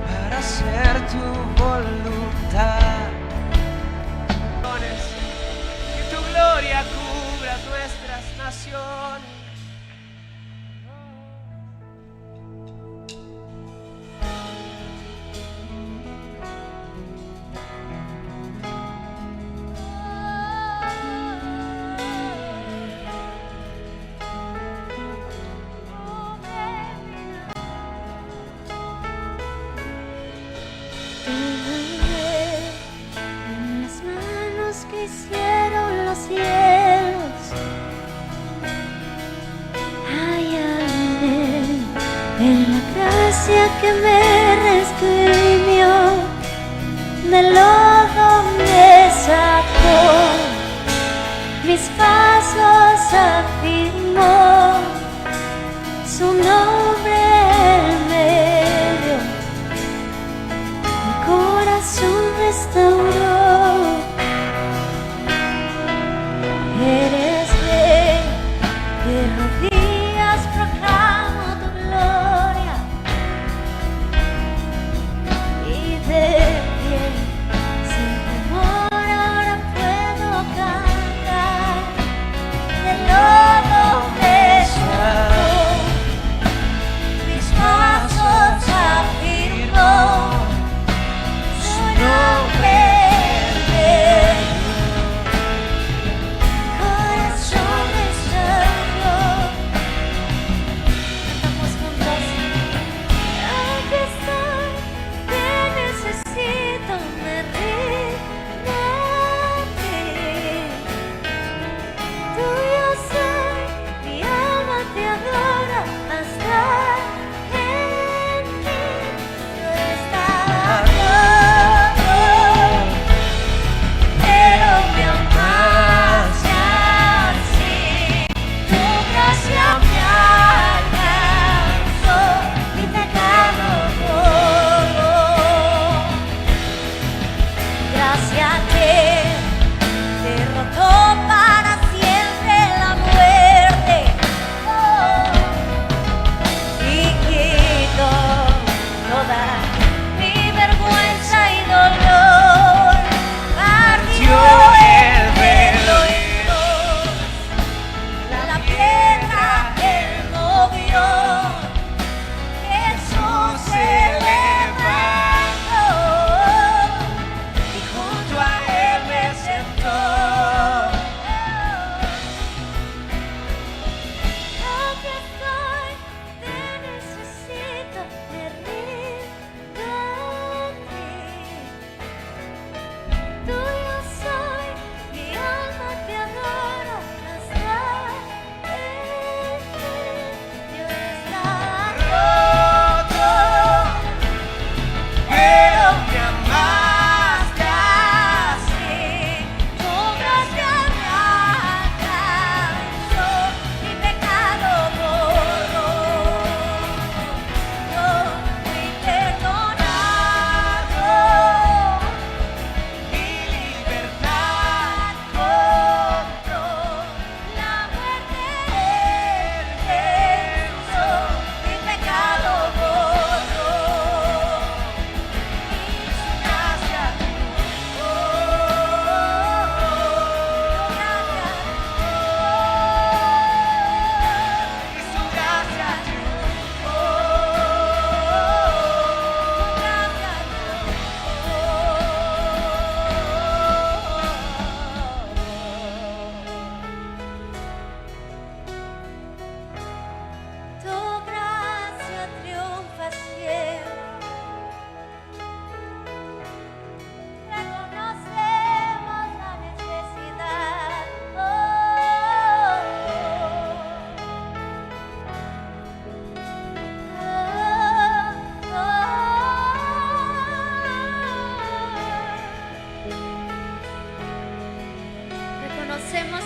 Para hacer tu voluntad, que tu gloria cubra nuestras naciones. Hicieron los cielos, hay algo en la gracia que me redimió, del lodo me sacó, mis pasos afirmó, su nombre en medio, mi corazón restauró. Eres rey, de rodillas proclamo tu gloria, y de pie, sin temor ahora puedo cantar. Del lodo me sacó, mis pasos afirmó, su nombre.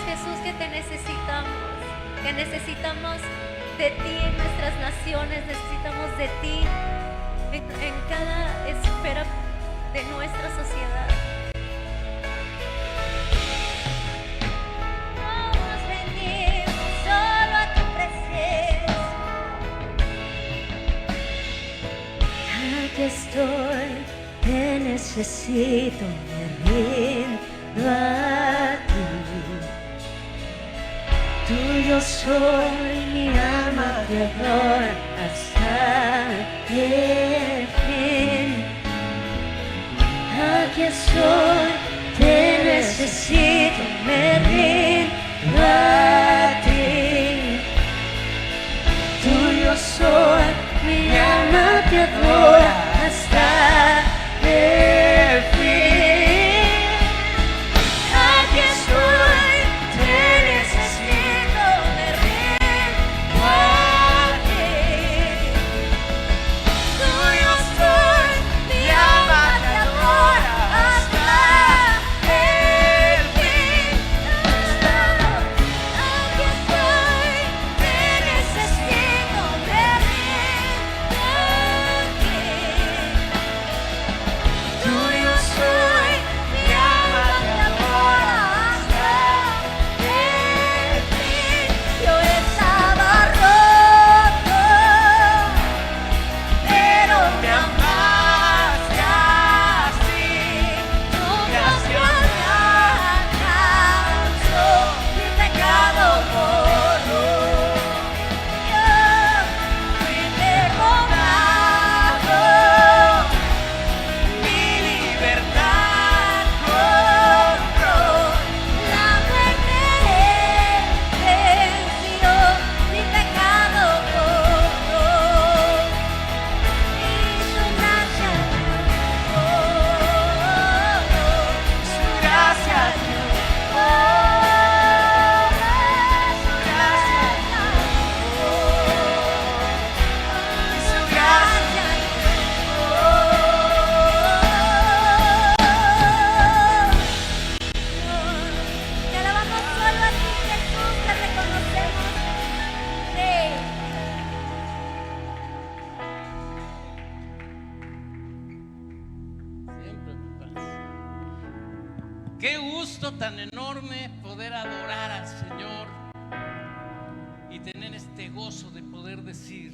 Jesús, que te necesitamos, de ti en nuestras naciones, necesitamos de ti. en cada esfera de nuestra sociedad. Nos venimos solo a tu presencia. Aquí estoy, te necesito, me rindo a ti. Tuyo soy, mi alma te adora hasta el fin. Aquí estoy, te necesito, me rindo a ti. Tuyo soy, mi alma te adora hasta el fin. Aquí estoy, te necesito, me rindo a ti. Tuyo soy, mi alma te adora hasta el fin. Aquí estoy, te necesito, me rindo a ti. Tuyo soy, mi alma te adora hasta el fin. Yo estaba roto, pero me amaste así. Tu gracia me alcanzó, mi pecado borró. Yo fui perdonado, mi libertad compró. La muerte venció, mi pecado borró. Y su gracia su gracia su gracia te alabamos solo a ti, Jesús, te reconocemos. Sí. Siempre mi paz. Qué gusto tan enorme poder adorar al Señor y tener este gozo de poder decir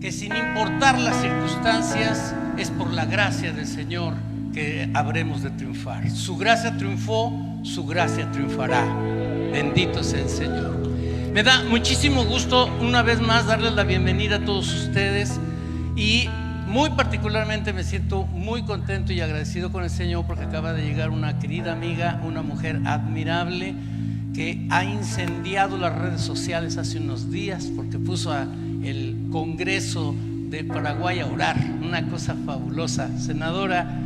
que sin importar las circunstancias es por la gracia del Señor que habremos de triunfar. Su gracia triunfó, su gracia triunfará. Bendito sea el Señor. Me da muchísimo gusto una vez más darles la bienvenida a todos ustedes y muy particularmente me siento muy contento y agradecido con el Señor porque acaba de llegar una querida amiga, una mujer admirable que ha incendiado las redes sociales hace unos días porque puso el Congreso de Paraguay a orar, una cosa fabulosa. Senadora,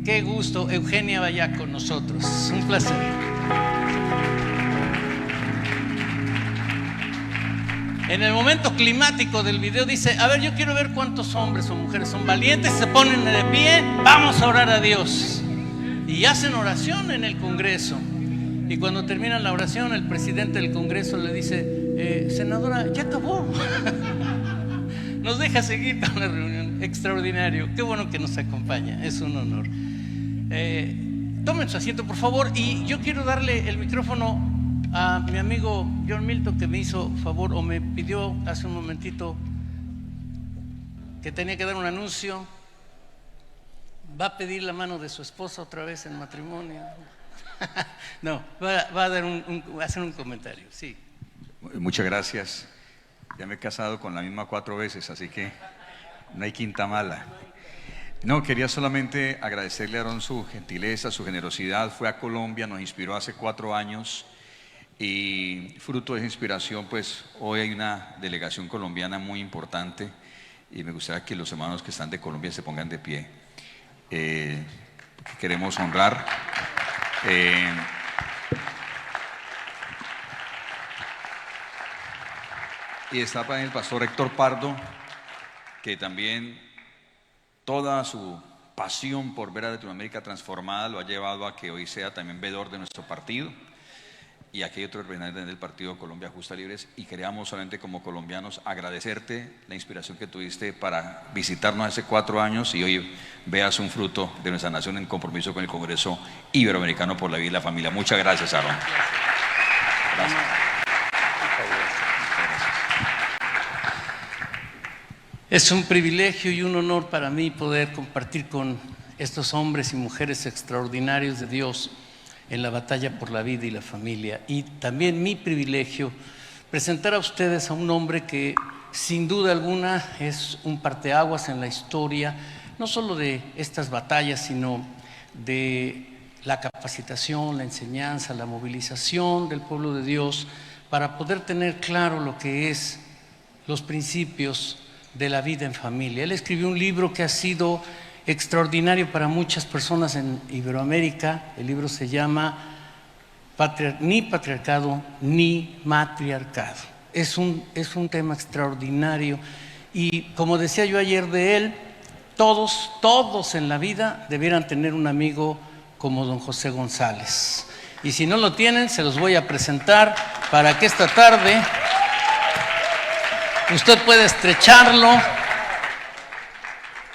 qué gusto, Eugenia vaya con nosotros, un placer. En el momento climático del video dice: a ver, yo quiero ver cuántos hombres o mujeres son valientes, se ponen de pie, vamos a orar a Dios. Y hacen oración en el Congreso. Y cuando terminan la oración, el presidente del Congreso le dice: senadora, ya acabó. Nos deja seguir con la reunión. Extraordinario, qué bueno que nos acompaña, es un honor. Tomen su asiento, por favor. Y yo quiero darle el micrófono a mi amigo John Milton, que me hizo favor o me pidió hace un momentito que tenía que dar un anuncio. Va a pedir la mano de su esposa otra vez en matrimonio. No, va a dar hacer un comentario, sí. Muchas gracias. Ya me he casado con la misma 4 veces, así que no hay quinta mala. No, quería solamente agradecerle a Aarón su gentileza, su generosidad. Fue a Colombia, nos inspiró hace 4 años y fruto de esa inspiración, pues hoy hay una delegación colombiana muy importante y me gustaría que los hermanos que están de Colombia se pongan de pie. Queremos honrar. Y está también el pastor Héctor Pardo, que también toda su pasión por ver a Latinoamérica transformada lo ha llevado a que hoy sea también veedor de nuestro partido. y aquí hay otro representante del partido Colombia Justa Libres, y queríamos solamente como colombianos agradecerte la inspiración que tuviste para visitarnos hace 4 años y hoy veas un fruto de nuestra nación en compromiso con el Congreso Iberoamericano por la Vida y la Familia. Muchas gracias, Aaron. Gracias. Es un privilegio y un honor para mí poder compartir con estos hombres y mujeres extraordinarios de Dios en la batalla por la vida y la familia. Y también mi privilegio presentar a ustedes a un hombre que sin duda alguna es un parteaguas en la historia, no solo de estas batallas, sino de la capacitación, la enseñanza, la movilización del pueblo de Dios para poder tener claro lo que es los principios de la vida en familia. Él escribió un libro que ha sido extraordinario para muchas personas en Iberoamérica. El libro se llama Ni Patriarcado ni Matriarcado. Es un tema extraordinario y, como decía yo ayer de él, todos en la vida debieran tener un amigo como don José González. Y si no lo tienen, se los voy a presentar para que esta tarde usted pueda estrecharlo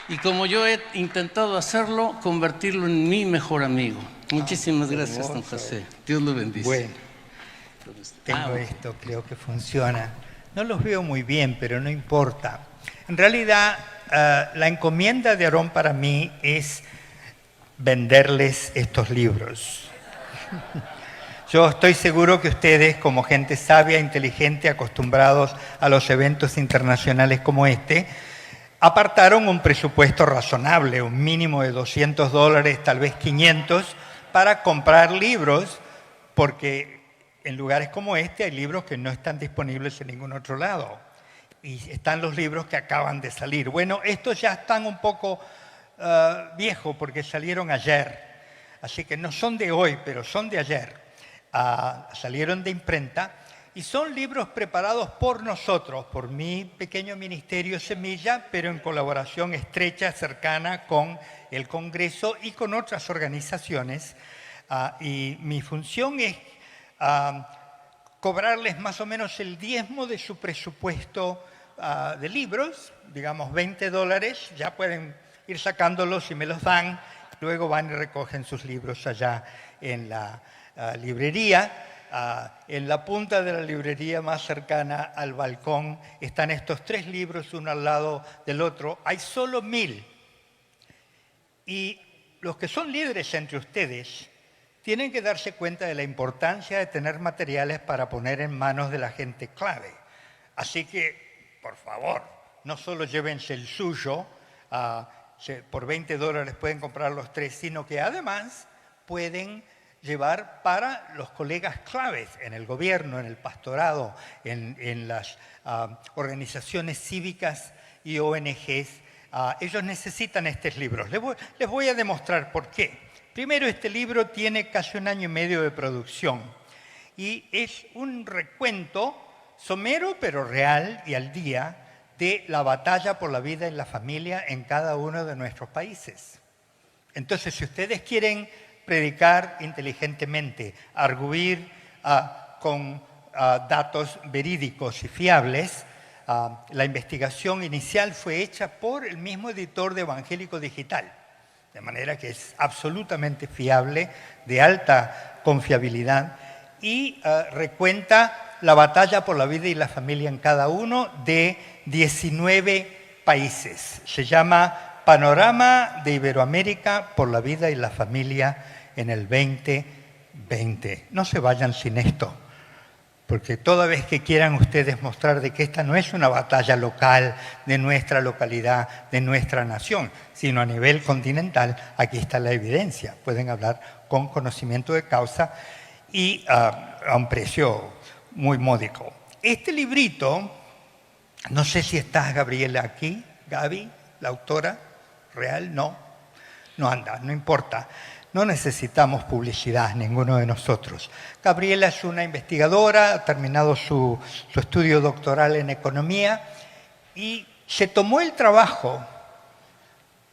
y, como yo he intentado hacerlo, convertirlo en mi mejor amigo. Muchísimas gracias, don José. Dios lo bendice. Bueno, tengo esto, creo que funciona. No los veo muy bien, pero no importa. En realidad, la encomienda de Aarón para mí es venderles estos libros. Yo estoy seguro que ustedes, como gente sabia, inteligente, acostumbrados a los eventos internacionales como este, apartaron un presupuesto razonable, un mínimo de $200, tal vez 500, para comprar libros, porque en lugares como este hay libros que no están disponibles en ningún otro lado. Y están los libros que acaban de salir. Bueno, estos ya están un poco viejos porque salieron ayer. Así que no son de hoy, pero son de ayer. Salieron de imprenta. Y son libros preparados por nosotros, por mi pequeño ministerio Semilla, pero en colaboración estrecha, cercana con el Congreso y con otras organizaciones. Y mi función es cobrarles más o menos el diezmo de su presupuesto de libros, digamos $20. Ya pueden ir sacándolos y me los dan. Luego van y recogen sus libros allá en la librería. En la punta de la librería más cercana al balcón están estos 3 libros, uno al lado del otro. Hay solo 1000. Y los que son líderes entre ustedes tienen que darse cuenta de la importancia de tener materiales para poner en manos de la gente clave. Así que, por favor, no solo llévense el suyo, por $20 pueden comprar los 3, sino que además pueden llevar para los colegas claves en el gobierno, en el pastorado, en las organizaciones cívicas y ONGs. Ellos necesitan estos libros. Les voy a demostrar por qué. Primero, este libro tiene casi 1 año y medio de producción y es un recuento somero pero real y al día de la batalla por la vida y la familia en cada uno de nuestros países. Entonces, si ustedes quieren predicar inteligentemente, arguir con datos verídicos y fiables, la investigación inicial fue hecha por el mismo editor de Evangélico Digital, de manera que es absolutamente fiable, de alta confiabilidad, y recuenta la batalla por la vida y la familia en cada uno de 19 países. Se llama Panorama de Iberoamérica por la vida y la familia en el 2020. No se vayan sin esto, porque toda vez que quieran ustedes mostrar de que esta no es una batalla local de nuestra localidad, de nuestra nación, sino a nivel continental, aquí está la evidencia. Pueden hablar con conocimiento de causa y a un precio muy módico. Este librito, no sé si está Gabriela aquí, Gaby, la autora real, no anda, no importa. No necesitamos publicidad, ninguno de nosotros. Gabriela es una investigadora, ha terminado su estudio doctoral en economía y se tomó el trabajo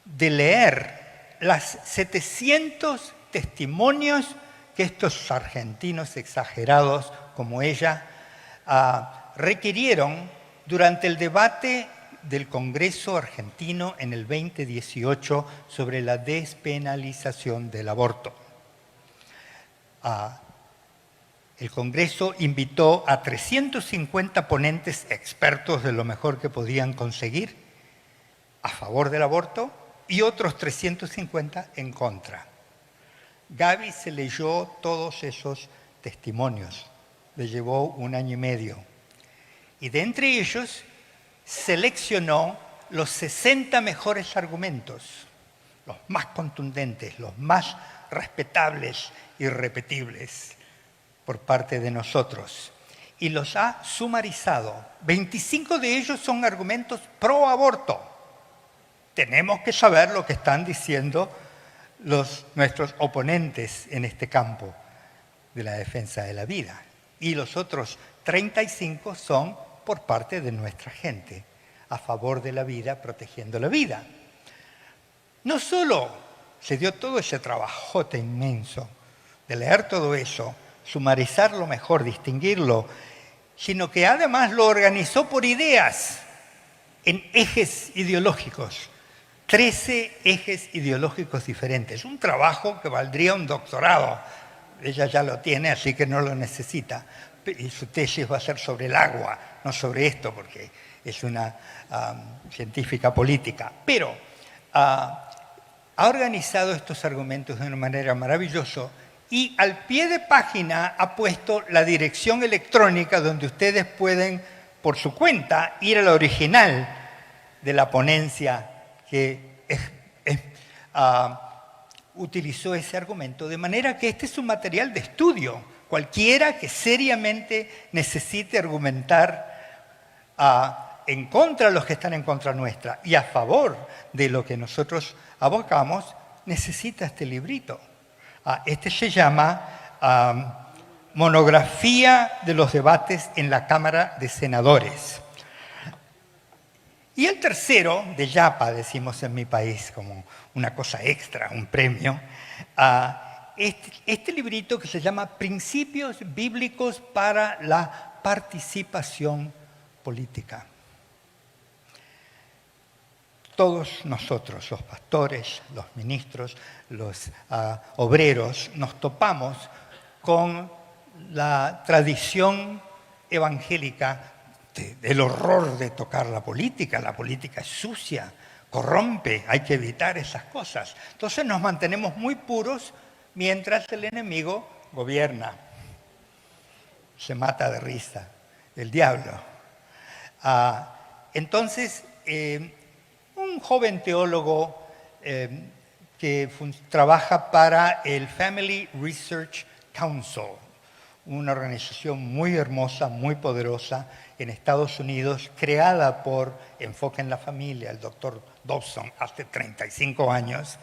de leer las 700 testimonios que estos argentinos exagerados como ella requirieron durante el debate del Congreso argentino en el 2018 sobre la despenalización del aborto. El Congreso invitó a 350 ponentes expertos de lo mejor que podían conseguir a favor del aborto y otros 350 en contra. Gaby se leyó todos esos testimonios, le llevó 1 año y medio. Y de entre ellos seleccionó los 60 mejores argumentos, los más contundentes, los más respetables y repetibles por parte de nosotros. Y los ha sumarizado. 25 de ellos son argumentos pro aborto. Tenemos que saber lo que están diciendo nuestros oponentes en este campo de la defensa de la vida. Y los otros 35 son por parte de nuestra gente, a favor de la vida, protegiendo la vida. No solo se dio todo ese trabajote inmenso de leer todo eso, sumarizarlo mejor, distinguirlo, sino que además lo organizó por ideas, en ejes ideológicos. 13 ejes ideológicos diferentes. Un trabajo que valdría un doctorado. Ella ya lo tiene, así que no lo necesita. Y su tesis va a ser sobre el agua, no sobre esto, porque es una científica política. Pero ha organizado estos argumentos de una manera maravillosa y al pie de página ha puesto la dirección electrónica donde ustedes pueden, por su cuenta, ir al original de la ponencia que utilizó ese argumento, de manera que este es un material de estudio. Cualquiera que seriamente necesite argumentar en contra de los que están en contra nuestra y a favor de lo que nosotros abocamos, necesita este librito. Este se llama Monografía de los debates en la Cámara de Senadores. Y el tercero, de Yapa, decimos en mi país, como una cosa extra, un premio, este librito que se llama Principios Bíblicos para la Participación Política. Todos nosotros, los pastores, los ministros, los obreros, nos topamos con la tradición evangélica del horror de tocar la política. La política es sucia, corrompe, hay que evitar esas cosas. Entonces nos mantenemos muy puros mientras el enemigo gobierna. Se mata de risa, el diablo. Entonces, un joven teólogo que trabaja para el Family Research Council, una organización muy hermosa, muy poderosa en Estados Unidos, creada por Enfoque en la Familia, el doctor Dobson, hace 35 años,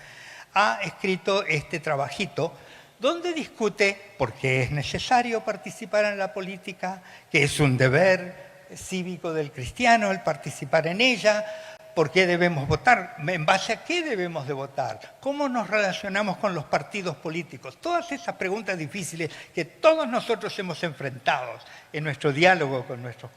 ha escrito este trabajito donde discute por qué es necesario participar en la política, que es un deber cívico del cristiano el participar en ella, por qué debemos votar, en base a qué debemos de votar, cómo nos relacionamos con los partidos políticos. Todas esas preguntas difíciles que todos nosotros hemos enfrentado en nuestro diálogo con nuestros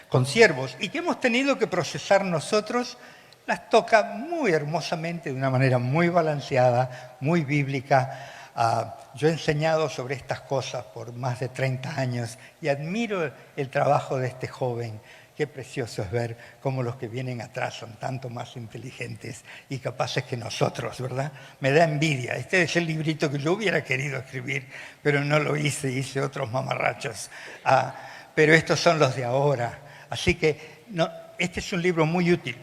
consiervos y que hemos tenido que procesar nosotros, las toca muy hermosamente, de una manera muy balanceada, muy bíblica. Yo he enseñado sobre estas cosas por más de 30 años y admiro el trabajo de este joven. Qué precioso es ver cómo los que vienen atrás son tanto más inteligentes y capaces que nosotros, ¿verdad? Me da envidia. Este es el librito que yo hubiera querido escribir, pero no lo hice, hice otros mamarrachos. Pero estos son los de ahora. Así que este es un libro muy útil.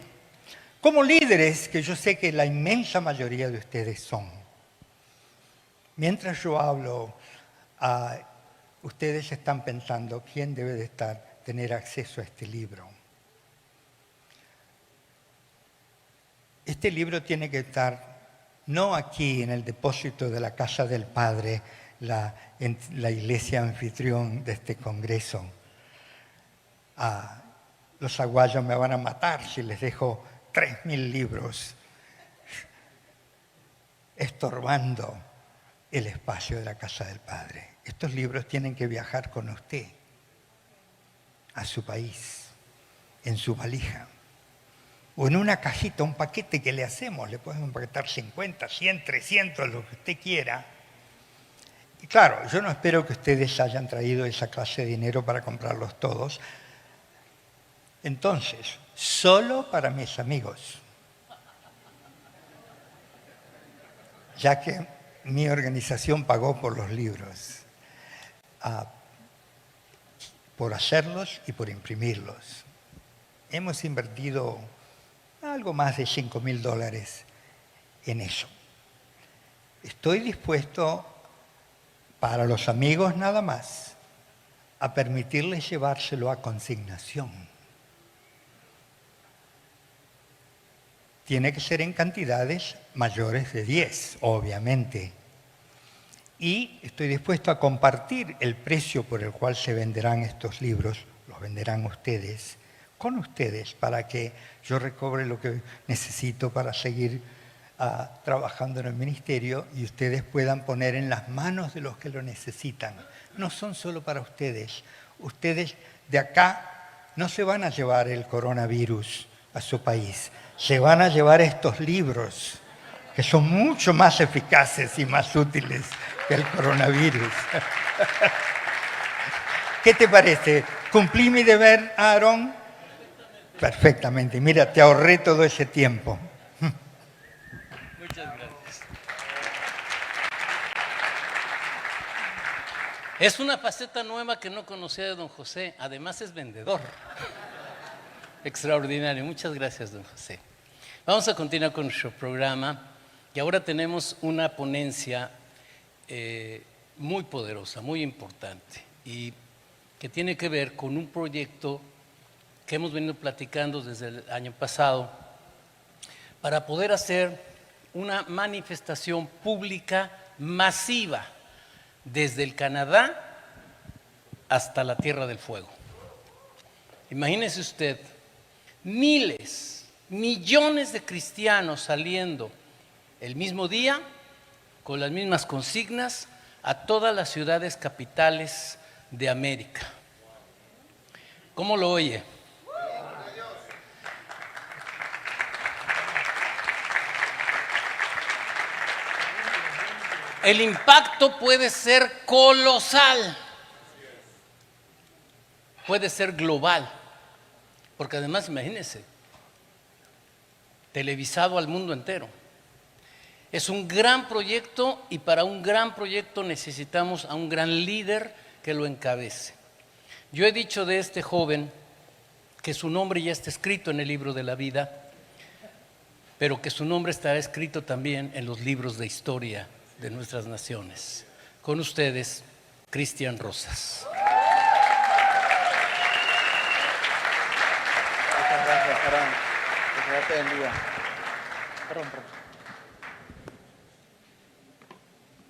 Como líderes, que yo sé que la inmensa mayoría de ustedes son, mientras yo hablo, ustedes están pensando quién debe de tener acceso a este libro. Este libro tiene que estar no aquí en el depósito de la casa del Padre, en la iglesia anfitrión de este congreso. Los aguayos me van a matar si les dejo 3.000 libros estorbando el espacio de la casa del Padre. Estos libros tienen que viajar con usted a su país, en su valija, o en una cajita, un paquete que le hacemos. Le podemos empaquetar 50, 100, 300, lo que usted quiera. Y claro, yo no espero que ustedes hayan traído esa clase de dinero para comprarlos todos. Entonces, solo para mis amigos, ya que mi organización pagó por los libros, por hacerlos y por imprimirlos. Hemos invertido algo más de $5,000 en eso. Estoy dispuesto, para los amigos nada más, a permitirles llevárselo a consignación. Tiene que ser en cantidades mayores de 10, obviamente. Y estoy dispuesto a compartir el precio por el cual se venderán estos libros, los venderán ustedes, con ustedes, para que yo recobre lo que necesito para seguir trabajando en el ministerio y ustedes puedan poner en las manos de los que lo necesitan. No son solo para ustedes. Ustedes de acá no se van a llevar el coronavirus a su país. Se van a llevar estos libros, que son mucho más eficaces y más útiles que el coronavirus. ¿Qué te parece? ¿Cumplí mi deber, Aarón? Perfectamente. Mira, te ahorré todo ese tiempo. Muchas gracias. Es una faceta nueva que no conocía de don José. Además es vendedor. Extraordinario. Muchas gracias, don José. Vamos a continuar con nuestro programa. Y ahora tenemos una ponencia muy poderosa, muy importante. Y que tiene que ver con un proyecto que hemos venido platicando desde el año pasado para poder hacer una manifestación pública masiva desde el Canadá hasta la Tierra del Fuego. Imagínese usted, miles, millones de cristianos saliendo el mismo día con las mismas consignas a todas las ciudades capitales de América. ¿Cómo lo oye? El impacto puede ser colosal, puede ser global, porque además, imagínense, televisado al mundo entero. Es un gran proyecto y para un gran proyecto necesitamos a un gran líder que lo encabece. Yo he dicho de este joven que su nombre ya está escrito en el libro de la vida, pero que su nombre estará escrito también en los libros de historia de nuestras naciones. Con ustedes, Cristian Rosas. Muchas gracias, Aarón. Que Señor te bendiga. Perdón.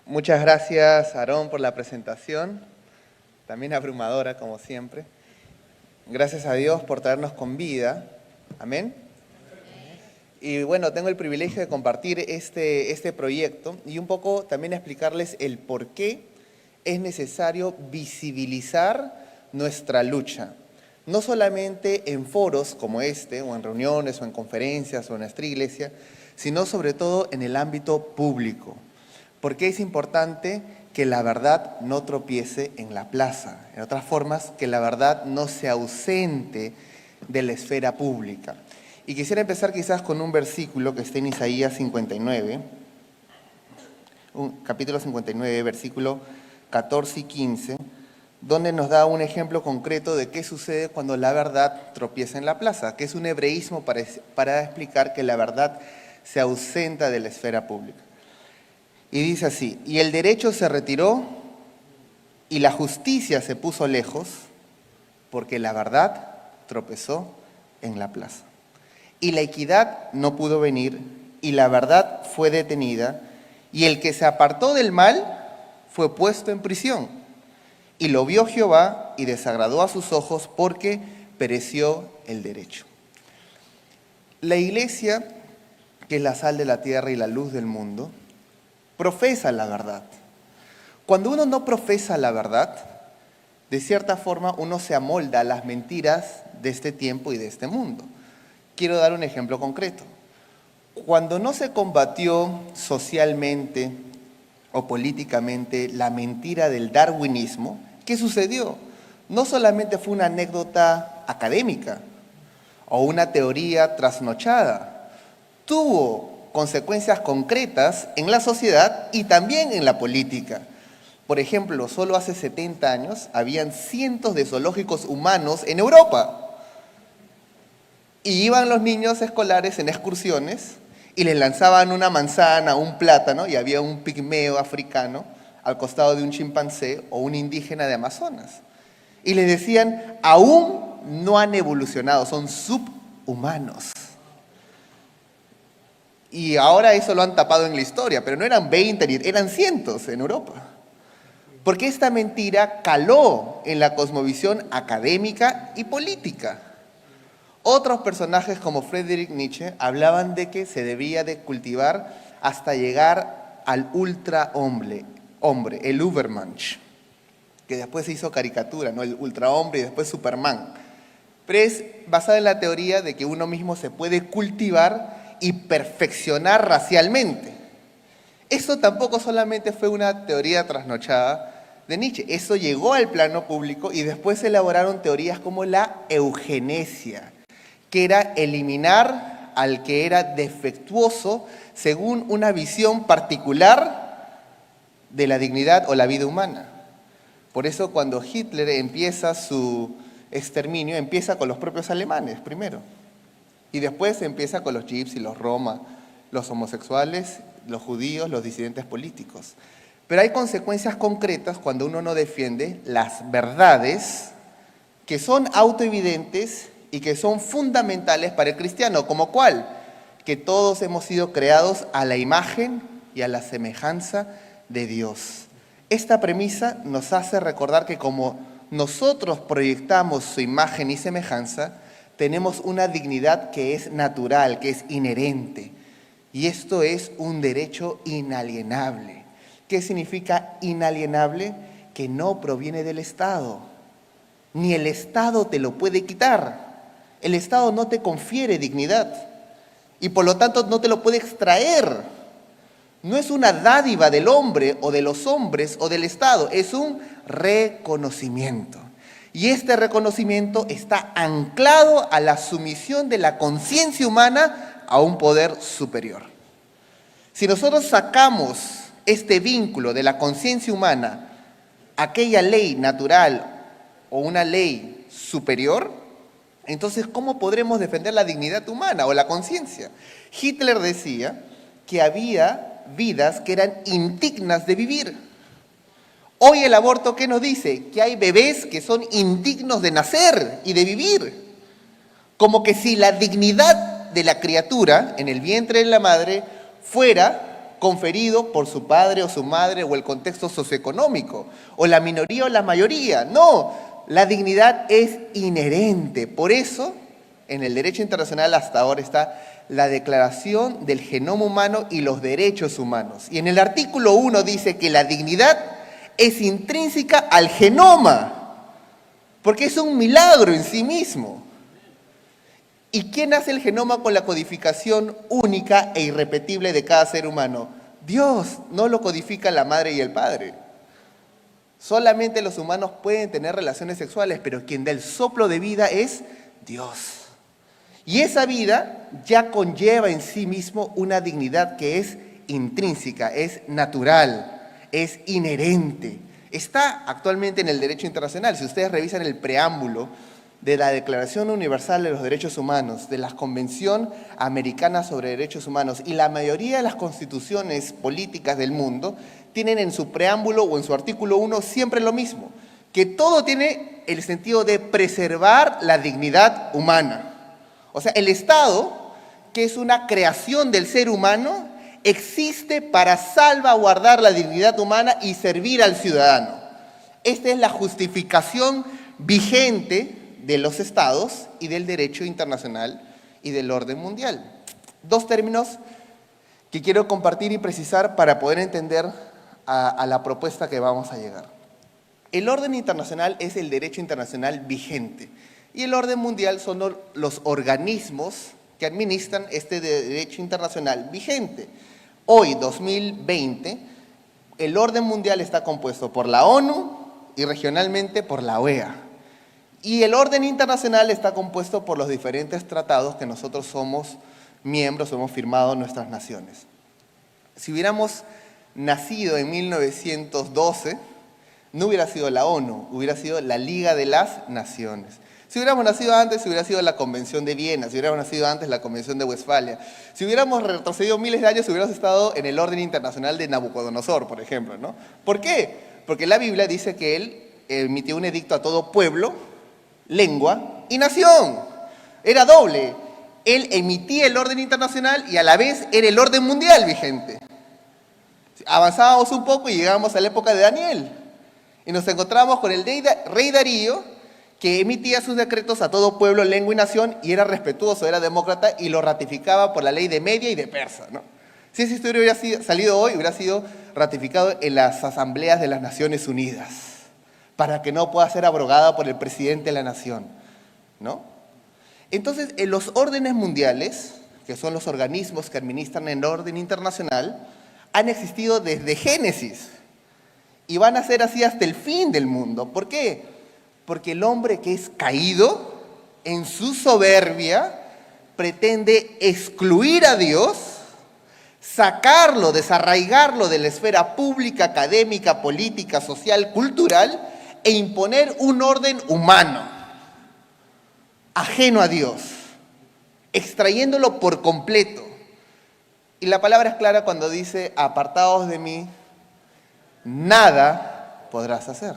Muchas gracias, Aarón, por la presentación, también abrumadora, como siempre. Gracias a Dios por traernos con vida. Amén. Y bueno, tengo el privilegio de compartir este proyecto y un poco también explicarles el por qué es necesario visibilizar nuestra lucha. No solamente en foros como este, o en reuniones, o en conferencias, o en nuestra iglesia, sino sobre todo en el ámbito público. Porque es importante que la verdad no tropiece en la plaza. En otras formas, que la verdad no se ausente de la esfera pública. Y quisiera empezar quizás con un versículo que está en Isaías 59, capítulo 59, versículo 14 y 15, donde nos da un ejemplo concreto de qué sucede cuando la verdad tropieza en la plaza, que es un hebreísmo para explicar que la verdad se ausenta de la esfera pública. Y dice así: y el derecho se retiró y la justicia se puso lejos, porque la verdad tropezó en la plaza. Y la equidad no pudo venir, y la verdad fue detenida, y el que se apartó del mal fue puesto en prisión. Y lo vio Jehová y desagradó a sus ojos, porque pereció el derecho. La iglesia, que es la sal de la tierra y la luz del mundo, profesa la verdad. Cuando uno no profesa la verdad, de cierta forma uno se amolda a las mentiras de este tiempo y de este mundo. Quiero dar un ejemplo concreto. Cuando no se combatió socialmente o políticamente la mentira del darwinismo, ¿qué sucedió? No solamente fue una anécdota académica o una teoría trasnochada, tuvo consecuencias concretas en la sociedad y también en la política. Por ejemplo, solo hace 70 años habían cientos de zoológicos humanos en Europa. Y iban los niños escolares en excursiones y les lanzaban una manzana, un plátano, y había un pigmeo africano al costado de un chimpancé o un indígena de Amazonas. Y les decían, aún no han evolucionado, son subhumanos. Y ahora eso lo han tapado en la historia, pero no eran 20, eran cientos en Europa. Porque esta mentira caló en la cosmovisión académica y política. Otros personajes como Friedrich Nietzsche hablaban de que se debía de cultivar hasta llegar al ultrahombre, el Übermensch, que después se hizo caricatura, ¿no? El ultrahombre y después Superman. Pero es basada en la teoría de que uno mismo se puede cultivar y perfeccionar racialmente. Eso tampoco solamente fue una teoría trasnochada de Nietzsche, eso llegó al plano público y después se elaboraron teorías como la eugenesia, que era eliminar al que era defectuoso según una visión particular de la dignidad o la vida humana. Por eso cuando Hitler empieza su exterminio, empieza con los propios alemanes primero, y después empieza con los gypsies, los roma, los homosexuales, los judíos, los disidentes políticos. Pero hay consecuencias concretas cuando uno no defiende las verdades que son autoevidentes y que son fundamentales para el cristiano, como cuál, que todos hemos sido creados a la imagen y a la semejanza de Dios. Esta premisa nos hace recordar que como nosotros proyectamos su imagen y semejanza, tenemos una dignidad que es natural, que es inherente. Y esto es un derecho inalienable. ¿Qué significa inalienable? Que no proviene del Estado. Ni el Estado te lo puede quitar. El Estado no te confiere dignidad. Y por lo tanto no te lo puede extraer. No es una dádiva del hombre o de los hombres o del Estado. Es un reconocimiento. Y este reconocimiento está anclado a la sumisión de la conciencia humana a un poder superior. Si nosotros sacamos este vínculo de la conciencia humana a aquella ley natural o una ley superior, entonces ¿cómo podremos defender la dignidad humana o la conciencia? Hitler decía que había vidas que eran indignas de vivir. Hoy el aborto, ¿qué nos dice? Que hay bebés que son indignos de nacer y de vivir. Como que si la dignidad de la criatura en el vientre de la madre fuera conferido por su padre o su madre o el contexto socioeconómico, o la minoría o la mayoría. No, la dignidad es inherente. Por eso, en el derecho internacional hasta ahora está la Declaración del Genoma Humano y los Derechos Humanos. Y en el artículo 1 dice que la dignidad es intrínseca al genoma, porque es un milagro en sí mismo. ¿Y quién hace el genoma con la codificación única e irrepetible de cada ser humano? Dios, no lo codifica la madre y el padre. Solamente los humanos pueden tener relaciones sexuales, pero quien da el soplo de vida es Dios. Y esa vida ya conlleva en sí mismo una dignidad que es intrínseca, es natural, es inherente. Está actualmente en el derecho internacional. Si ustedes revisan el preámbulo de la Declaración Universal de los Derechos Humanos, de la Convención Americana sobre Derechos Humanos y la mayoría de las constituciones políticas del mundo tienen en su preámbulo o en su artículo 1 siempre lo mismo, que todo tiene el sentido de preservar la dignidad humana. O sea, el Estado, que es una creación del ser humano, existe para salvaguardar la dignidad humana y servir al ciudadano. Esta es la justificación vigente de los estados y del derecho internacional y del orden mundial. Dos términos que quiero compartir y precisar para poder entender a la propuesta que vamos a llegar. El orden internacional es el derecho internacional vigente y el orden mundial son los organismos que administran este derecho internacional vigente. Hoy, 2020, el orden mundial está compuesto por la ONU y regionalmente por la OEA. Y el orden internacional está compuesto por los diferentes tratados que nosotros somos miembros, hemos firmado nuestras naciones. Si hubiéramos nacido en 1912, no hubiera sido la ONU, hubiera sido la Liga de las Naciones. Si hubiéramos nacido antes, hubiera sido la Convención de Viena, si hubiéramos nacido antes, la Convención de Westfalia. Si hubiéramos retrocedido miles de años, hubiéramos estado en el orden internacional de Nabucodonosor, por ejemplo, ¿no? ¿Por qué? Porque la Biblia dice que él emitió un edicto a todo pueblo, lengua y nación. Era doble. Él emitía el orden internacional y a la vez era el orden mundial vigente. Avanzábamos un poco y llegábamos a la época de Daniel. Y nos encontramos con el rey Darío, que emitía sus decretos a todo pueblo, lengua y nación, y era respetuoso, era demócrata, y lo ratificaba por la ley de Media y de Persa, ¿no? Si esa historia hubiera salido hoy, hubiera sido ratificado en las asambleas de las Naciones Unidas, para que no pueda ser abrogada por el presidente de la nación, ¿no? Entonces, en los órdenes mundiales, que son los organismos que administran el orden internacional, han existido desde Génesis, y van a ser así hasta el fin del mundo. ¿Por qué? Porque el hombre que es caído, en su soberbia, pretende excluir a Dios, sacarlo, desarraigarlo de la esfera pública, académica, política, social, cultural, e imponer un orden humano, ajeno a Dios, extrayéndolo por completo. Y la palabra es clara cuando dice, apartados de mí, nada podrás hacer.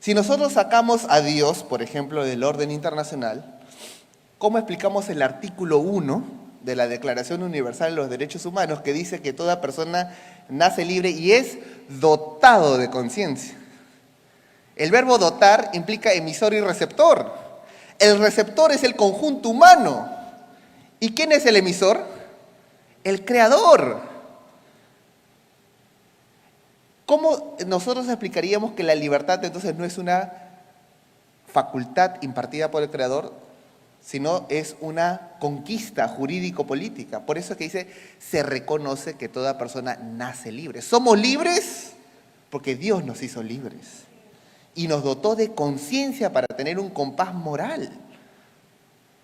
Si nosotros sacamos a Dios, por ejemplo, del orden internacional, ¿cómo explicamos el artículo 1 de la Declaración Universal de los Derechos Humanos, que dice que toda persona nace libre y es dotado de conciencia? El verbo dotar implica emisor y receptor. El receptor es el conjunto humano. ¿Y quién es el emisor? El creador. ¿Cómo nosotros explicaríamos que la libertad entonces no es una facultad impartida por el Creador, sino es una conquista jurídico-política? Por eso es que dice, se reconoce que toda persona nace libre. Somos libres porque Dios nos hizo libres y nos dotó de conciencia para tener un compás moral.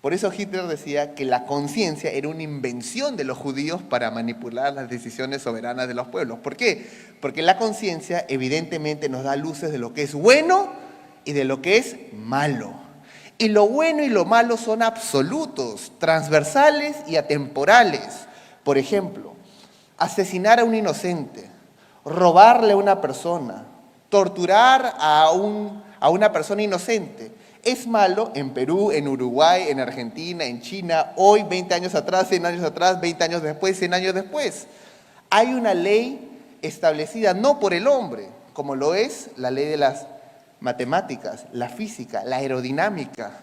Por eso Hitler decía que la conciencia era una invención de los judíos para manipular las decisiones soberanas de los pueblos. ¿Por qué? Porque la conciencia evidentemente nos da luces de lo que es bueno y de lo que es malo. Y lo bueno y lo malo son absolutos, transversales y atemporales. Por ejemplo, asesinar a un inocente, robarle a una persona, torturar a una persona inocente. Es malo en Perú, en Uruguay, en Argentina, en China, hoy, 20 años atrás, 100 años atrás, 20 años después, 100 años después. Hay una ley establecida no por el hombre, como lo es la ley de las matemáticas, la física, la aerodinámica.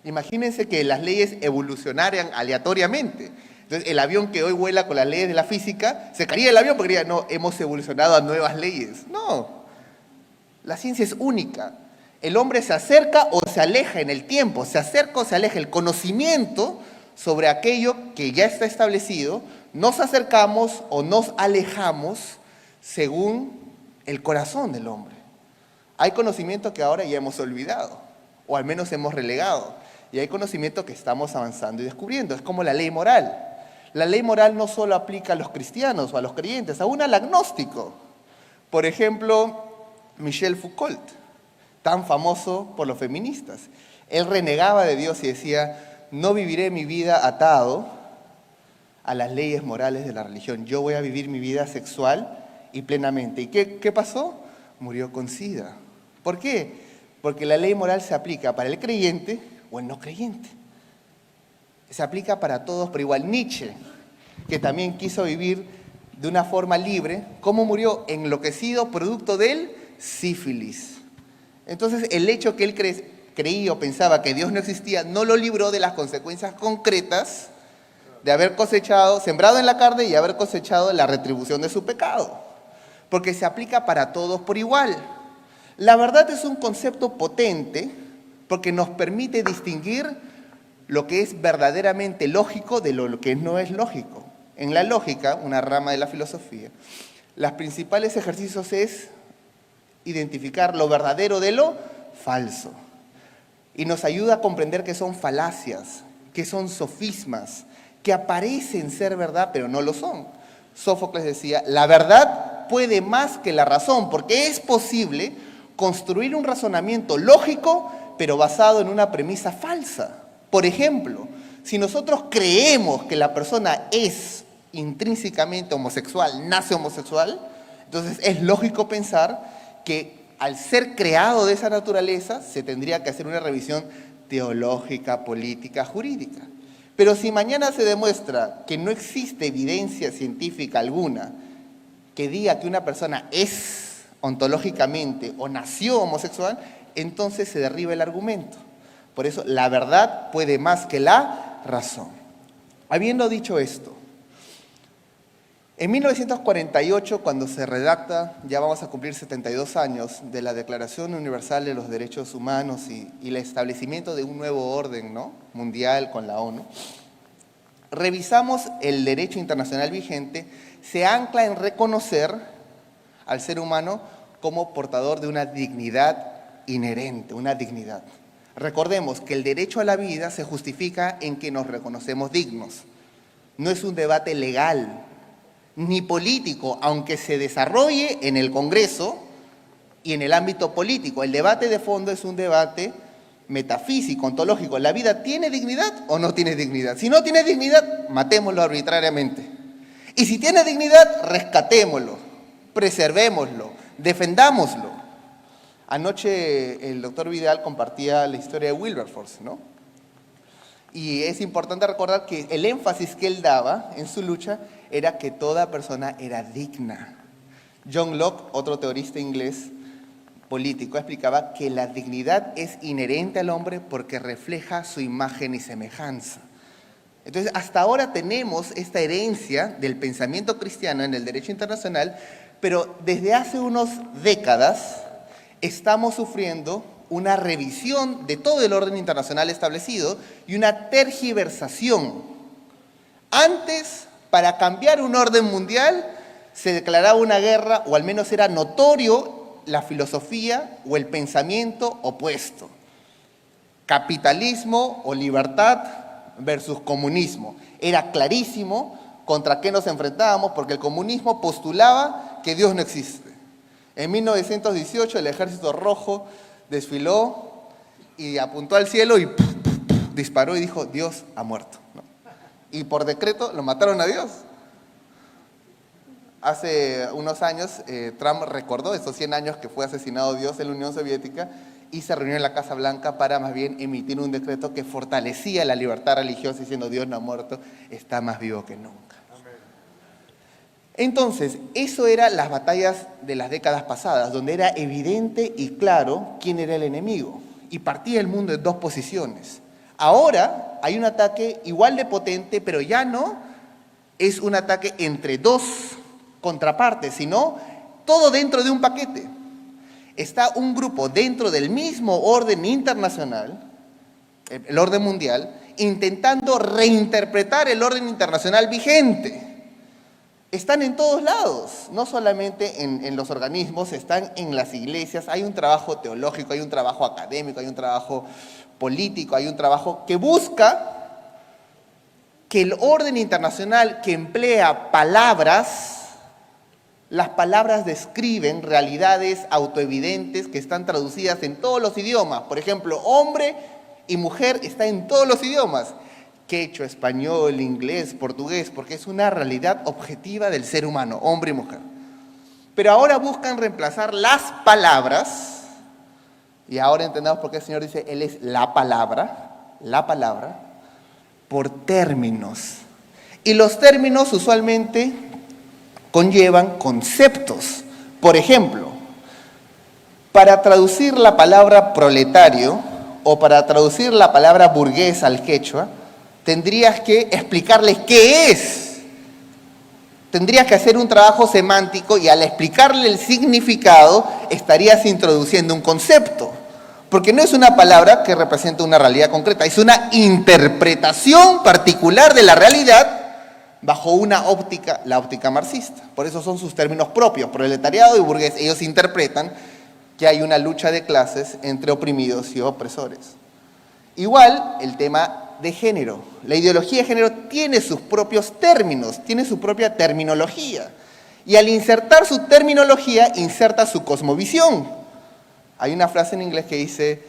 Imagínense que las leyes evolucionaran aleatoriamente. Entonces, el avión que hoy vuela con las leyes de la física, se caería el avión porque diría, no, hemos evolucionado a nuevas leyes. No, la ciencia es única. El hombre se acerca o se aleja en el tiempo, se acerca o se aleja. El conocimiento sobre aquello que ya está establecido, nos acercamos o nos alejamos según el corazón del hombre. Hay conocimiento que ahora ya hemos olvidado, o al menos hemos relegado, y hay conocimiento que estamos avanzando y descubriendo. Es como la ley moral. La ley moral no solo aplica a los cristianos o a los creyentes, aún al agnóstico. Por ejemplo, Michel Foucault, tan famoso por los feministas. Él renegaba de Dios y decía, no viviré mi vida atado a las leyes morales de la religión. Yo voy a vivir mi vida sexual y plenamente. ¿Y qué pasó? Murió con SIDA. ¿Por qué? Porque la ley moral se aplica para el creyente o el no creyente. Se aplica para todos, pero igual Nietzsche, que también quiso vivir de una forma libre, ¿cómo murió? Enloquecido producto del sífilis. Entonces, el hecho que él creía o pensaba que Dios no existía, no lo libró de las consecuencias concretas de haber cosechado, sembrado en la carne y haber cosechado la retribución de su pecado. porque se aplica para todos por igual. La verdad es un concepto potente porque nos permite distinguir lo que es verdaderamente lógico de lo que no es lógico. En la lógica, una rama de la filosofía, los principales ejercicios es identificar lo verdadero de lo falso. Y nos ayuda a comprender que son falacias, que son sofismas, que aparecen ser verdad, pero no lo son. Sófocles decía, la verdad puede más que la razón, porque es posible construir un razonamiento lógico, pero basado en una premisa falsa. Por ejemplo, si nosotros creemos que la persona es intrínsecamente homosexual, nace homosexual, entonces es lógico pensar que al ser creado de esa naturaleza se tendría que hacer una revisión teológica, política, jurídica. Pero si mañana se demuestra que no existe evidencia científica alguna que diga que una persona es ontológicamente o nació homosexual, entonces se derriba el argumento. Por eso la verdad puede más que la razón. Habiendo dicho esto, en 1948, cuando se redacta, ya vamos a cumplir 72 años, de la Declaración Universal de los Derechos Humanos y el establecimiento de un nuevo orden, ¿no?, mundial con la ONU, revisamos el derecho internacional vigente, se ancla en reconocer al ser humano como portador de una dignidad inherente, una dignidad. Recordemos que el derecho a la vida se justifica en que nos reconocemos dignos. No es un debate legal ni político, aunque se desarrolle en el Congreso y en el ámbito político. El debate de fondo es un debate metafísico, ontológico. ¿La vida tiene dignidad o no tiene dignidad? Si no tiene dignidad, matémoslo arbitrariamente. Y si tiene dignidad, rescatémoslo, preservémoslo, defendámoslo. Anoche el doctor Vidal compartía la historia de Wilberforce, ¿no? Y es importante recordar que el énfasis que él daba en su lucha era que toda persona era digna. John Locke, otro teorista inglés político, explicaba que la dignidad es inherente al hombre porque refleja su imagen y semejanza. Entonces, hasta ahora tenemos esta herencia del pensamiento cristiano en el derecho internacional, pero desde hace unas décadas estamos sufriendo una revisión de todo el orden internacional establecido y una tergiversación. Antes, para cambiar un orden mundial, se declaraba una guerra, o al menos era notorio la filosofía o el pensamiento opuesto. Capitalismo o libertad versus comunismo. Era clarísimo contra qué nos enfrentábamos, porque el comunismo postulaba que Dios no existe. En 1918 el Ejército Rojo desfiló y apuntó al cielo y disparó y dijo, Dios ha muerto, ¿no? Y por decreto lo mataron a Dios. Hace unos años Trump recordó esos 100 años que fue asesinado Dios en la Unión Soviética y se reunió en la Casa Blanca para más bien emitir un decreto que fortalecía la libertad religiosa diciendo Dios no ha muerto, está más vivo que nunca. Entonces, eso eran las batallas de las décadas pasadas, donde era evidente y claro quién era el enemigo. Y partía el mundo en dos posiciones. Ahora hay un ataque igual de potente, pero ya no es un ataque entre dos contrapartes, sino todo dentro de un paquete. Está un grupo dentro del mismo orden internacional, el orden mundial, intentando reinterpretar el orden internacional vigente. Están en todos lados, no solamente en los organismos, están en las iglesias. Hay un trabajo teológico, hay un trabajo académico, hay un trabajo político, hay un trabajo que busca que el orden internacional que emplea palabras, las palabras describen realidades autoevidentes que están traducidas en todos los idiomas. Por ejemplo, hombre y mujer está en todos los idiomas. Quechua, español, inglés, portugués, porque es una realidad objetiva del ser humano, hombre y mujer. Pero ahora buscan reemplazar las palabras, y ahora entendamos por qué el Señor dice, Él es la palabra, por términos. Y los términos usualmente conllevan conceptos. Por ejemplo, para traducir la palabra proletario o para traducir la palabra burgués al quechua, tendrías que explicarles qué es tendrías que hacer un trabajo semántico y al explicarle el significado estarías introduciendo un concepto. Porque no es una palabra que representa una realidad concreta, es una interpretación particular de la realidad bajo una óptica, la óptica marxista. Por eso son sus términos propios, proletariado y burgués. Ellos interpretan que hay una lucha de clases entre oprimidos y opresores. Igual el tema de género. La ideología de género tiene sus propios términos, tiene su propia terminología. Y al insertar su terminología, inserta su cosmovisión. Hay una frase en inglés que dice,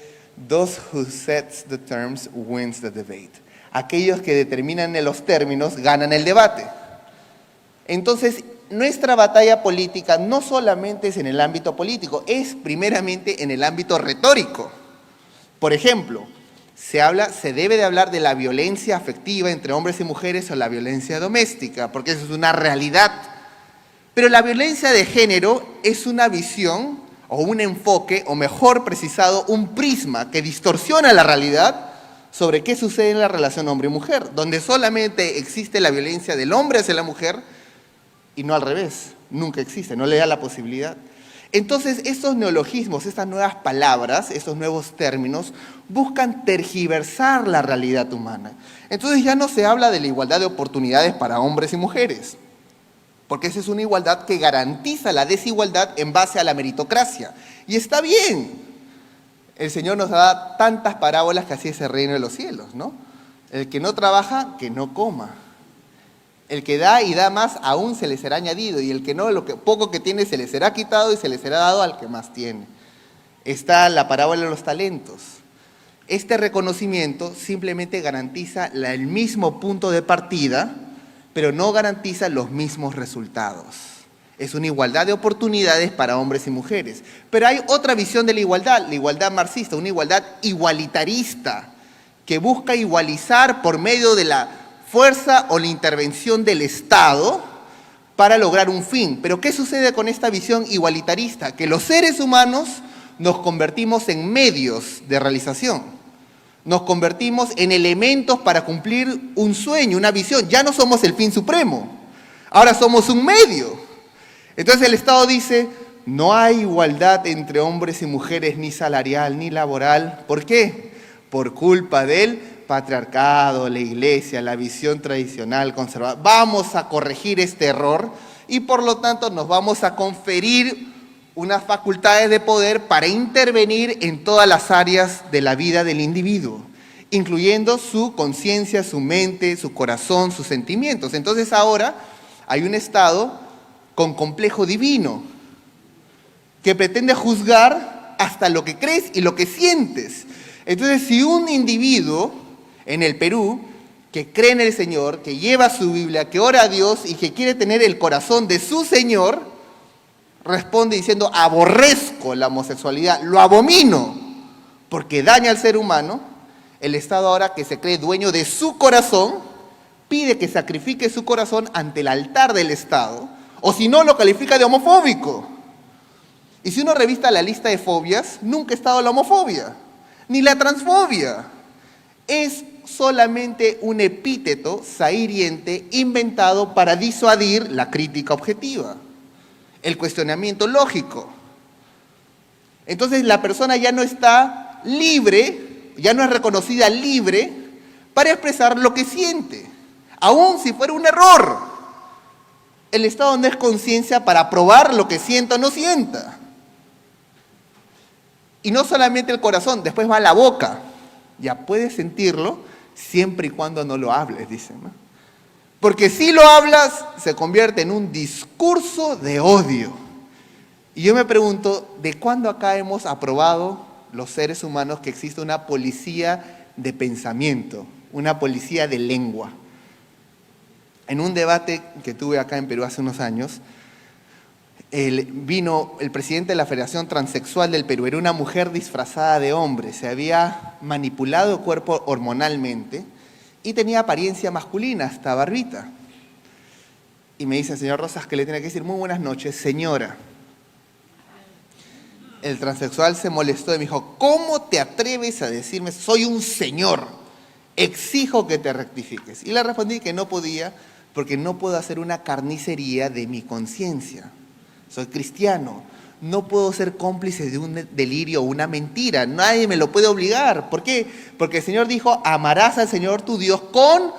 "Those who sets the terms wins the debate". Aquellos que determinan los términos ganan el debate. Entonces, nuestra batalla política no solamente es en el ámbito político, es primeramente en el ámbito retórico. Por ejemplo, se debe de hablar de la violencia afectiva entre hombres y mujeres o la violencia doméstica, porque eso es una realidad. Pero la violencia de género es una visión o un enfoque, o mejor precisado, un prisma que distorsiona la realidad sobre qué sucede en la relación hombre y mujer, donde solamente existe la violencia del hombre hacia la mujer y no al revés, nunca existe, no le da la posibilidad. Entonces, estos neologismos, estas nuevas palabras, estos nuevos términos, buscan tergiversar la realidad humana. Entonces ya no se habla de la igualdad de oportunidades para hombres y mujeres, porque esa es una igualdad que garantiza la desigualdad en base a la meritocracia. Y está bien. El Señor nos da tantas parábolas que así es el reino de los cielos, ¿no? El que no trabaja, que no coma. El que da y da más, aún se le será añadido. Y el que no, lo que poco que tiene se le será quitado y se le será dado al que más tiene. Está la parábola de los talentos. Este reconocimiento simplemente garantiza el mismo punto de partida, pero no garantiza los mismos resultados. Es una igualdad de oportunidades para hombres y mujeres. Pero hay otra visión de la igualdad marxista, una igualdad igualitarista, que busca igualizar por medio de la fuerza o la intervención del Estado para lograr un fin. Pero ¿qué sucede con esta visión igualitarista? Que los seres humanos nos convertimos en medios de realización. Nos convertimos en elementos para cumplir un sueño, una visión. Ya no somos el fin supremo, ahora somos un medio. Entonces el Estado dice, no hay igualdad entre hombres y mujeres, ni salarial, ni laboral. ¿Por qué? Por culpa del patriarcado, la iglesia, la visión tradicional, conservadora. Vamos a corregir este error y por lo tanto nos vamos a conferir unas facultades de poder para intervenir en todas las áreas de la vida del individuo, incluyendo su conciencia, su mente, su corazón, sus sentimientos. Entonces ahora hay un Estado con complejo divino que pretende juzgar hasta lo que crees y lo que sientes. Entonces, si un individuo en el Perú que cree en el Señor, que lleva su Biblia, que ora a Dios y que quiere tener el corazón de su Señor, responde diciendo, aborrezco la homosexualidad, lo abomino, porque daña al ser humano, el Estado ahora que se cree dueño de su corazón, pide que sacrifique su corazón ante el altar del Estado, o si no, lo califica de homofóbico. Y si uno revisa la lista de fobias, nunca ha estado la homofobia, ni la transfobia. Es solamente un epíteto sahiriente inventado para disuadir la crítica objetiva, el cuestionamiento lógico. Entonces la persona ya no está libre, ya no es reconocida libre para expresar lo que siente, aun si fuera un error. El Estado no es conciencia para probar lo que sienta o no sienta. Y no solamente el corazón, después va a la boca. Ya puedes sentirlo siempre y cuando no lo hables, dicen, ¿no? Porque si lo hablas, se convierte en un discurso de odio. Y yo me pregunto, ¿de cuándo acá hemos aprobado los seres humanos que existe una policía de pensamiento, una policía de lengua? En un debate que tuve acá en Perú hace unos años, vino el presidente de la Federación Transexual del Perú, era una mujer disfrazada de hombre, se había manipulado el cuerpo hormonalmente y tenía apariencia masculina, hasta barbita. Y me dice, señor Rosas, que le tiene que decir, muy buenas noches, señora. El transexual se molestó y me dijo, ¿cómo te atreves a decirme, soy un señor, exijo que te rectifiques? Y le respondí que no podía, porque no puedo hacer una carnicería de mi conciencia. Soy cristiano, no puedo ser cómplice de un delirio o una mentira, nadie me lo puede obligar. ¿Por qué? Porque el Señor dijo, amarás al Señor tu Dios con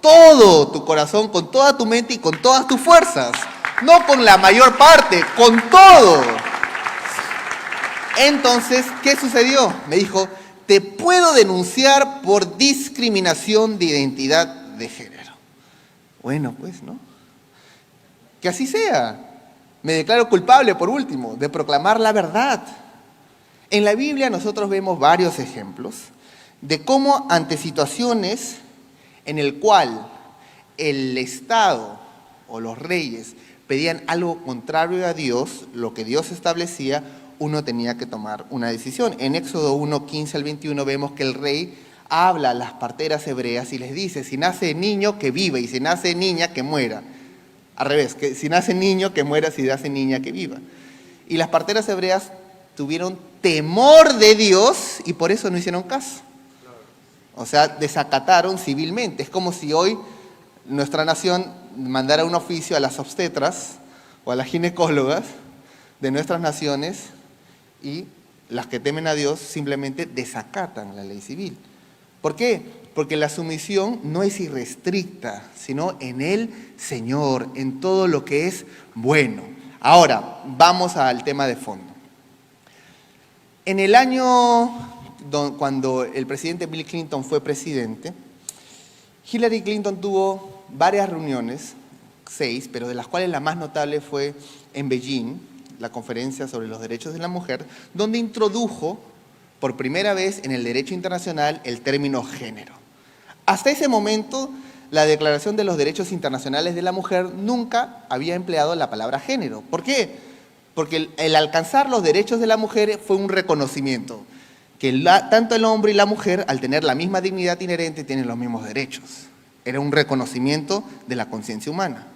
todo tu corazón, con toda tu mente y con todas tus fuerzas. No con la mayor parte, con todo. Entonces, ¿qué sucedió? Me dijo, te puedo denunciar por discriminación de identidad de género. Bueno, pues, ¿no? Que así sea. Me declaro culpable, por último, de proclamar la verdad. En la Biblia nosotros vemos varios ejemplos de cómo ante situaciones en el cual el Estado o los reyes pedían algo contrario a Dios, lo que Dios establecía, uno tenía que tomar una decisión. En Éxodo 1, 15 al 21 vemos que el rey habla a las parteras hebreas y les dice, si nace niño, que viva, y si nace niña, que muera. Al revés, que si nace niño, que muera, si nace niña, que viva. Y las parteras hebreas tuvieron temor de Dios y por eso no hicieron caso. O sea, desacataron civilmente. Es como si hoy nuestra nación mandara un oficio a las obstetras o a las ginecólogas de nuestras naciones y las que temen a Dios simplemente desacatan la ley civil. ¿Por qué? Porque la sumisión no es irrestricta, sino en el Señor, en todo lo que es bueno. Ahora, vamos al tema de fondo. En el año cuando el presidente Bill Clinton fue presidente, Hillary Clinton tuvo varias reuniones, 6, pero de las cuales la más notable fue en Beijing, la conferencia sobre los derechos de la mujer, donde introdujo por primera vez en el derecho internacional el término género. Hasta ese momento, la Declaración de los Derechos Internacionales de la Mujer nunca había empleado la palabra género. ¿Por qué? Porque el alcanzar los derechos de la mujer fue un reconocimiento, que tanto el hombre y la mujer, al tener la misma dignidad inherente, tienen los mismos derechos. Era un reconocimiento de la conciencia humana.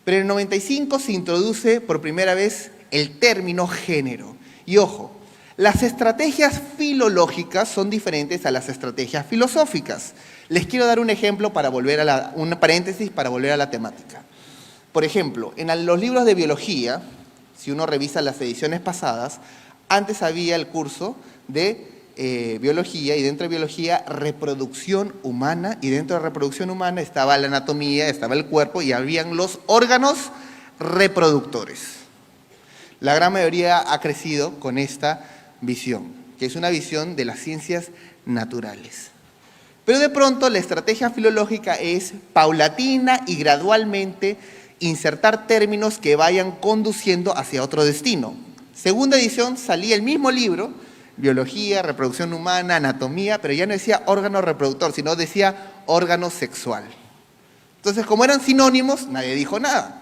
Pero en el 95 se introduce por primera vez el término género. Y ojo, las estrategias filológicas son diferentes a las estrategias filosóficas. Les quiero dar un ejemplo para volver a un paréntesis para volver a la temática. Por ejemplo, en los libros de biología, si uno revisa las ediciones pasadas, antes había el curso de biología y dentro de biología reproducción humana y dentro de reproducción humana estaba la anatomía, estaba el cuerpo y habían los órganos reproductores. La gran mayoría ha crecido con esta visión, que es una visión de las ciencias naturales. Pero de pronto la estrategia filológica es paulatina y gradualmente insertar términos que vayan conduciendo hacia otro destino. Segunda edición salía el mismo libro, biología, reproducción humana, anatomía, pero ya no decía órgano reproductor, sino decía órgano sexual. Entonces, como eran sinónimos, nadie dijo nada.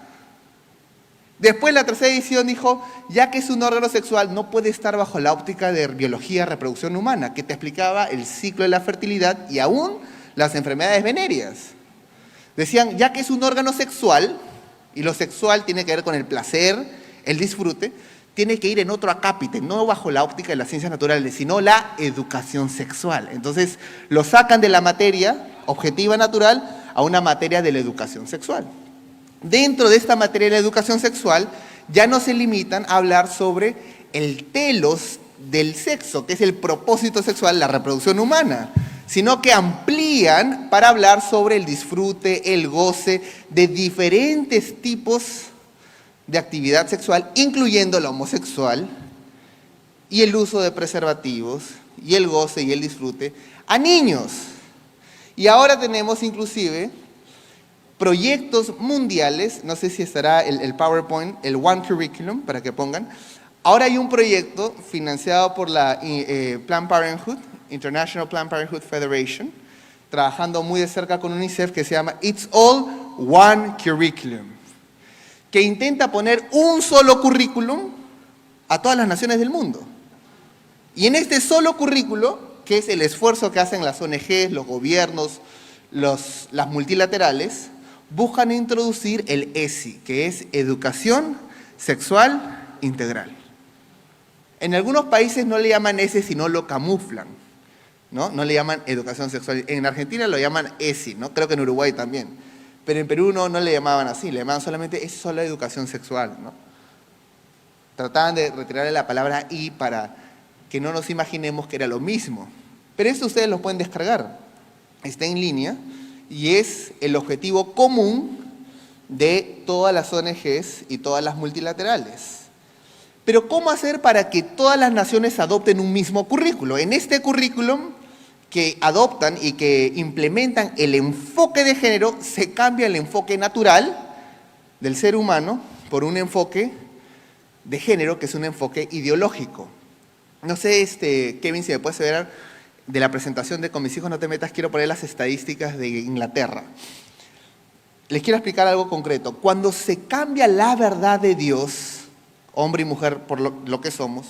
Después la tercera edición dijo, ya que es un órgano sexual, no puede estar bajo la óptica de biología, reproducción humana, que te explicaba el ciclo de la fertilidad y aún las enfermedades venéreas. Decían, ya que es un órgano sexual, y lo sexual tiene que ver con el placer, el disfrute, tiene que ir en otro acápite, no bajo la óptica de las ciencias naturales, sino la educación sexual. Entonces, lo sacan de la materia objetiva natural a una materia de la educación sexual. Dentro de esta materia de la educación sexual, ya no se limitan a hablar sobre el telos del sexo, que es el propósito sexual, la reproducción humana, sino que amplían para hablar sobre el disfrute, el goce de diferentes tipos de actividad sexual, incluyendo la homosexual, y el uso de preservativos, y el goce y el disfrute a niños. Y ahora tenemos inclusive proyectos mundiales, no sé si estará el PowerPoint, el One Curriculum, para que pongan. Ahora hay un proyecto financiado por la Planned Parenthood, International Planned Parenthood Federation, trabajando muy de cerca con UNICEF, que se llama It's All One Curriculum, que intenta poner un solo currículum a todas las naciones del mundo. Y en este solo currículo, que es el esfuerzo que hacen las ONGs, los gobiernos, las multilaterales, buscan introducir el ESI, que es Educación Sexual Integral. En algunos países no le llaman ESI, sino lo camuflan, ¿no? No le llaman Educación Sexual. En Argentina lo llaman ESI, ¿no? Creo que en Uruguay también. pero en Perú no le llamaban así, le llamaban solamente, es solo educación sexual, ¿no? Trataban de retirarle la palabra y para que no nos imaginemos que era lo mismo. Pero esto ustedes lo pueden descargar, está en línea y es el objetivo común de todas las ONGs y todas las multilaterales. Pero ¿cómo hacer para que todas las naciones adopten un mismo currículo? En este currículum que adoptan y que implementan el enfoque de género, se cambia el enfoque natural del ser humano por un enfoque de género que es un enfoque ideológico. No sé, Kevin, si me puedes ver de la presentación de Con mis hijos no te metas, quiero poner las estadísticas de Inglaterra. Les quiero explicar algo concreto. Cuando se cambia la verdad de Dios, hombre y mujer por lo que somos,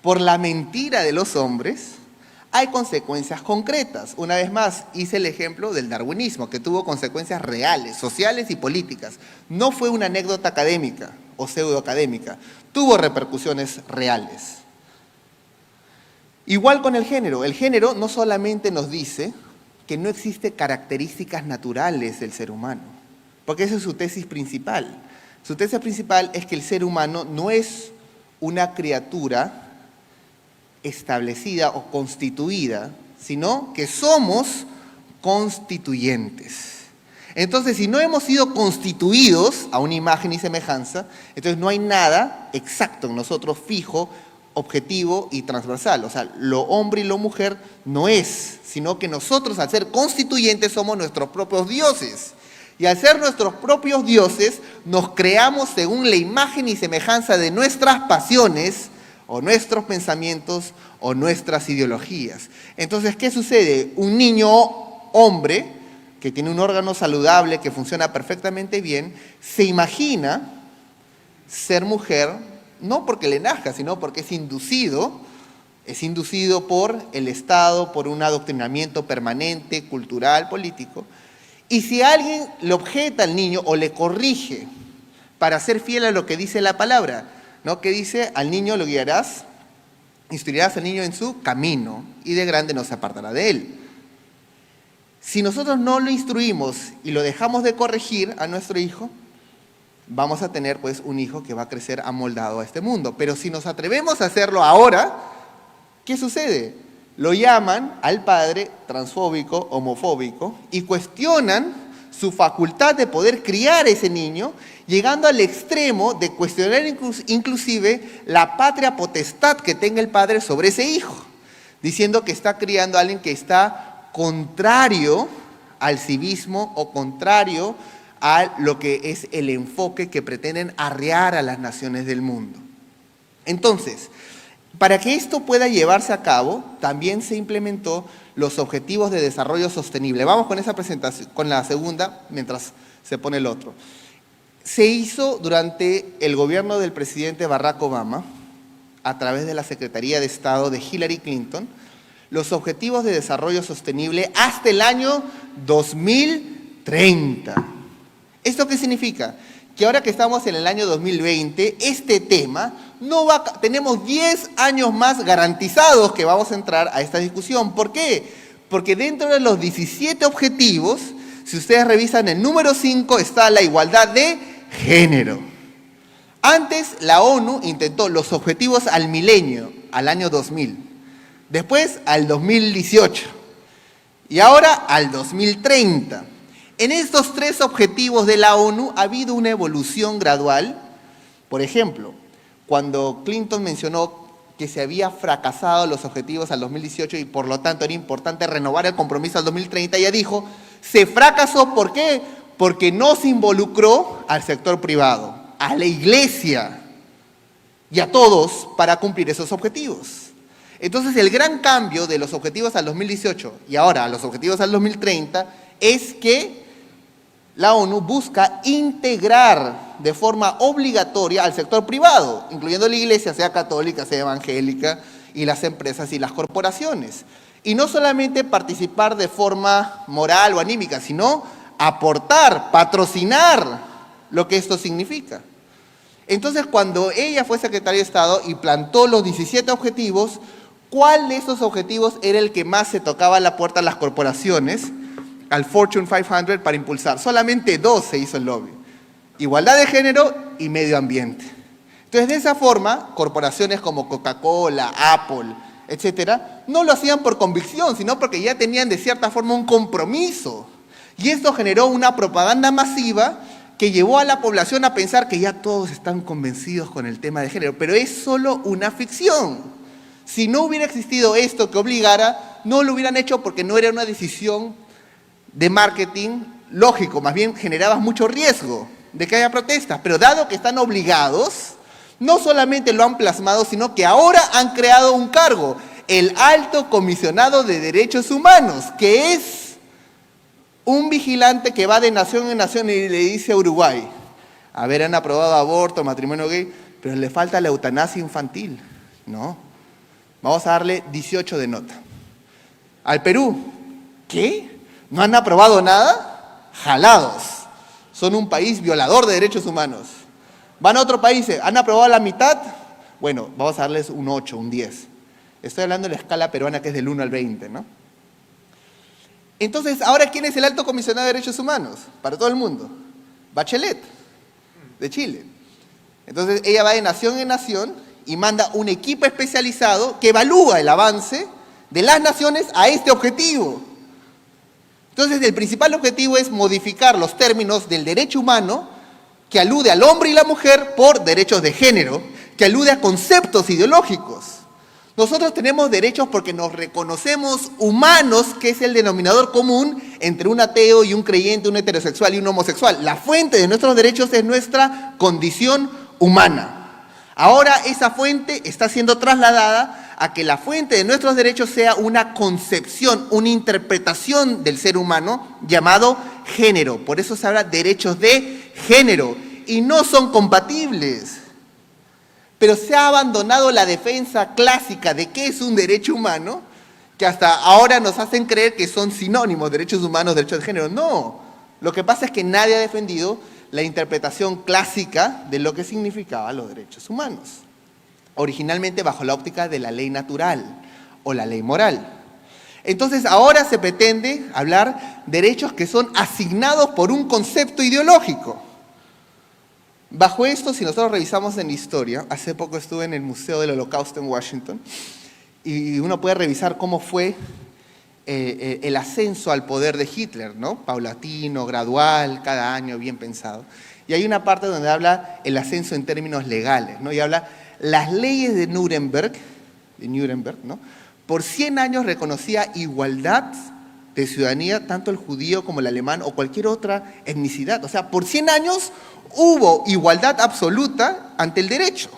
por la mentira de los hombres, hay consecuencias concretas. Una vez más, hice el ejemplo del darwinismo, que tuvo consecuencias reales, sociales y políticas. No fue una anécdota académica o pseudoacadémica, tuvo repercusiones reales. Igual con el género. El género no solamente nos dice que no existen características naturales del ser humano, porque esa es su tesis principal. Su tesis principal es que el ser humano no es una criatura establecida o constituida, sino que somos constituyentes. Entonces, si no hemos sido constituidos a una imagen y semejanza, entonces no hay nada exacto en nosotros, fijo, objetivo y transversal. O sea, lo hombre y lo mujer no es, sino que nosotros al ser constituyentes somos nuestros propios dioses. Y al ser nuestros propios dioses, nos creamos según la imagen y semejanza de nuestras pasiones, o nuestros pensamientos, o nuestras ideologías. Entonces, ¿qué sucede? Un niño hombre, que tiene un órgano saludable, que funciona perfectamente bien, se imagina ser mujer, no porque le nazca, sino porque es inducido por el Estado, por un adoctrinamiento permanente, cultural, político. Y si alguien le objeta al niño o le corrige para ser fiel a lo que dice la palabra, ¿no? Que dice, al niño lo guiarás, instruirás al niño en su camino y de grande no se apartará de él. Si nosotros no lo instruimos y lo dejamos de corregir a nuestro hijo, vamos a tener pues un hijo que va a crecer amoldado a este mundo. Pero si nos atrevemos a hacerlo ahora, ¿qué sucede? Lo llaman al padre transfóbico, homofóbico, y cuestionan su facultad de poder criar a ese niño, llegando al extremo de cuestionar inclusive la patria potestad que tenga el padre sobre ese hijo, diciendo que está criando a alguien que está contrario al civismo o contrario a lo que es el enfoque que pretenden arrear a las naciones del mundo. Entonces, para que esto pueda llevarse a cabo, también se implementó los Objetivos de Desarrollo Sostenible. Vamos con esa presentación, con la segunda, mientras se pone el otro. Se hizo durante el gobierno del presidente Barack Obama, a través de la Secretaría de Estado de Hillary Clinton, los Objetivos de Desarrollo Sostenible hasta el año 2030. ¿Esto qué significa? Que ahora que estamos en el año 2020, este tema tenemos 10 años más garantizados que vamos a entrar a esta discusión. ¿Por qué? Porque dentro de los 17 objetivos, si ustedes revisan el número 5, está la igualdad de género. Antes la ONU intentó los objetivos al milenio, al año 2000. Después al 2018 y ahora al 2030. En estos 3 objetivos de la ONU ha habido una evolución gradual. Por ejemplo, cuando Clinton mencionó que se había fracasado los objetivos al 2018 y por lo tanto era importante renovar el compromiso al 2030, ella dijo, se fracasó, ¿por qué? Porque no se involucró al sector privado, a la iglesia y a todos para cumplir esos objetivos. Entonces, el gran cambio de los objetivos al 2018 y ahora a los objetivos al 2030 es que la ONU busca integrar de forma obligatoria al sector privado, incluyendo la iglesia, sea católica, sea evangélica, y las empresas y las corporaciones. Y no solamente participar de forma moral o anímica, sino aportar, patrocinar lo que esto significa. Entonces, cuando ella fue secretaria de Estado y plantó los 17 objetivos, ¿cuál de esos objetivos era el que más se tocaba a la puerta a las corporaciones al Fortune 500 para impulsar. Solamente 2 se hizo el lobby. Igualdad de género y medio ambiente. Entonces, de esa forma, corporaciones como Coca-Cola, Apple, etcétera, no lo hacían por convicción, sino porque ya tenían de cierta forma un compromiso. Y esto generó una propaganda masiva que llevó a la población a pensar que ya todos están convencidos con el tema de género, pero es solo una ficción. Si no hubiera existido esto que obligara, no lo hubieran hecho porque no era una decisión de marketing lógico, más bien generaba mucho riesgo de que haya protestas, pero dado que están obligados, no solamente lo han plasmado, sino que ahora han creado un cargo, el Alto Comisionado de Derechos Humanos, que es un vigilante que va de nación en nación y le dice a Uruguay, a ver, han aprobado aborto, matrimonio gay, pero le falta la eutanasia infantil. No, vamos a darle 18 de nota. Al Perú, ¿qué? ¿No han aprobado nada? Jalados. Son un país violador de derechos humanos. Van a otros países, ¿han aprobado la mitad? Bueno, vamos a darles un 8, un 10. Estoy hablando de la escala peruana que es del 1 al 20, ¿no? Entonces, ¿ahora quién es el Alto Comisionado de Derechos Humanos? Para todo el mundo. Bachelet, de Chile. Entonces, ella va de nación en nación y manda un equipo especializado que evalúa el avance de las naciones a este objetivo. Entonces, el principal objetivo es modificar los términos del derecho humano que alude al hombre y la mujer por derechos de género, que alude a conceptos ideológicos. Nosotros tenemos derechos porque nos reconocemos humanos, que es el denominador común entre un ateo y un creyente, un heterosexual y un homosexual. La fuente de nuestros derechos es nuestra condición humana. Ahora esa fuente está siendo trasladada a que la fuente de nuestros derechos sea una concepción, una interpretación del ser humano llamado género. Por eso se habla de derechos de género y no son compatibles. Pero se ha abandonado la defensa clásica de qué es un derecho humano, que hasta ahora nos hacen creer que son sinónimos, derechos humanos, derechos de género. No, lo que pasa es que nadie ha defendido la interpretación clásica de lo que significaban los derechos humanos, originalmente bajo la óptica de la ley natural o la ley moral. Entonces ahora se pretende hablar de derechos que son asignados por un concepto ideológico. Bajo esto, si nosotros revisamos en la historia, hace poco estuve en el Museo del Holocausto en Washington, y uno puede revisar cómo fue el ascenso al poder de Hitler, ¿no? Paulatino, gradual, cada año, bien pensado. Y hay una parte donde habla el ascenso en términos legales, ¿no? Y habla las leyes de Nuremberg, ¿no? Por 100 años reconocía igualdad de ciudadanía, tanto el judío como el alemán o cualquier otra etnicidad. O sea, por 100 años hubo igualdad absoluta ante el derecho.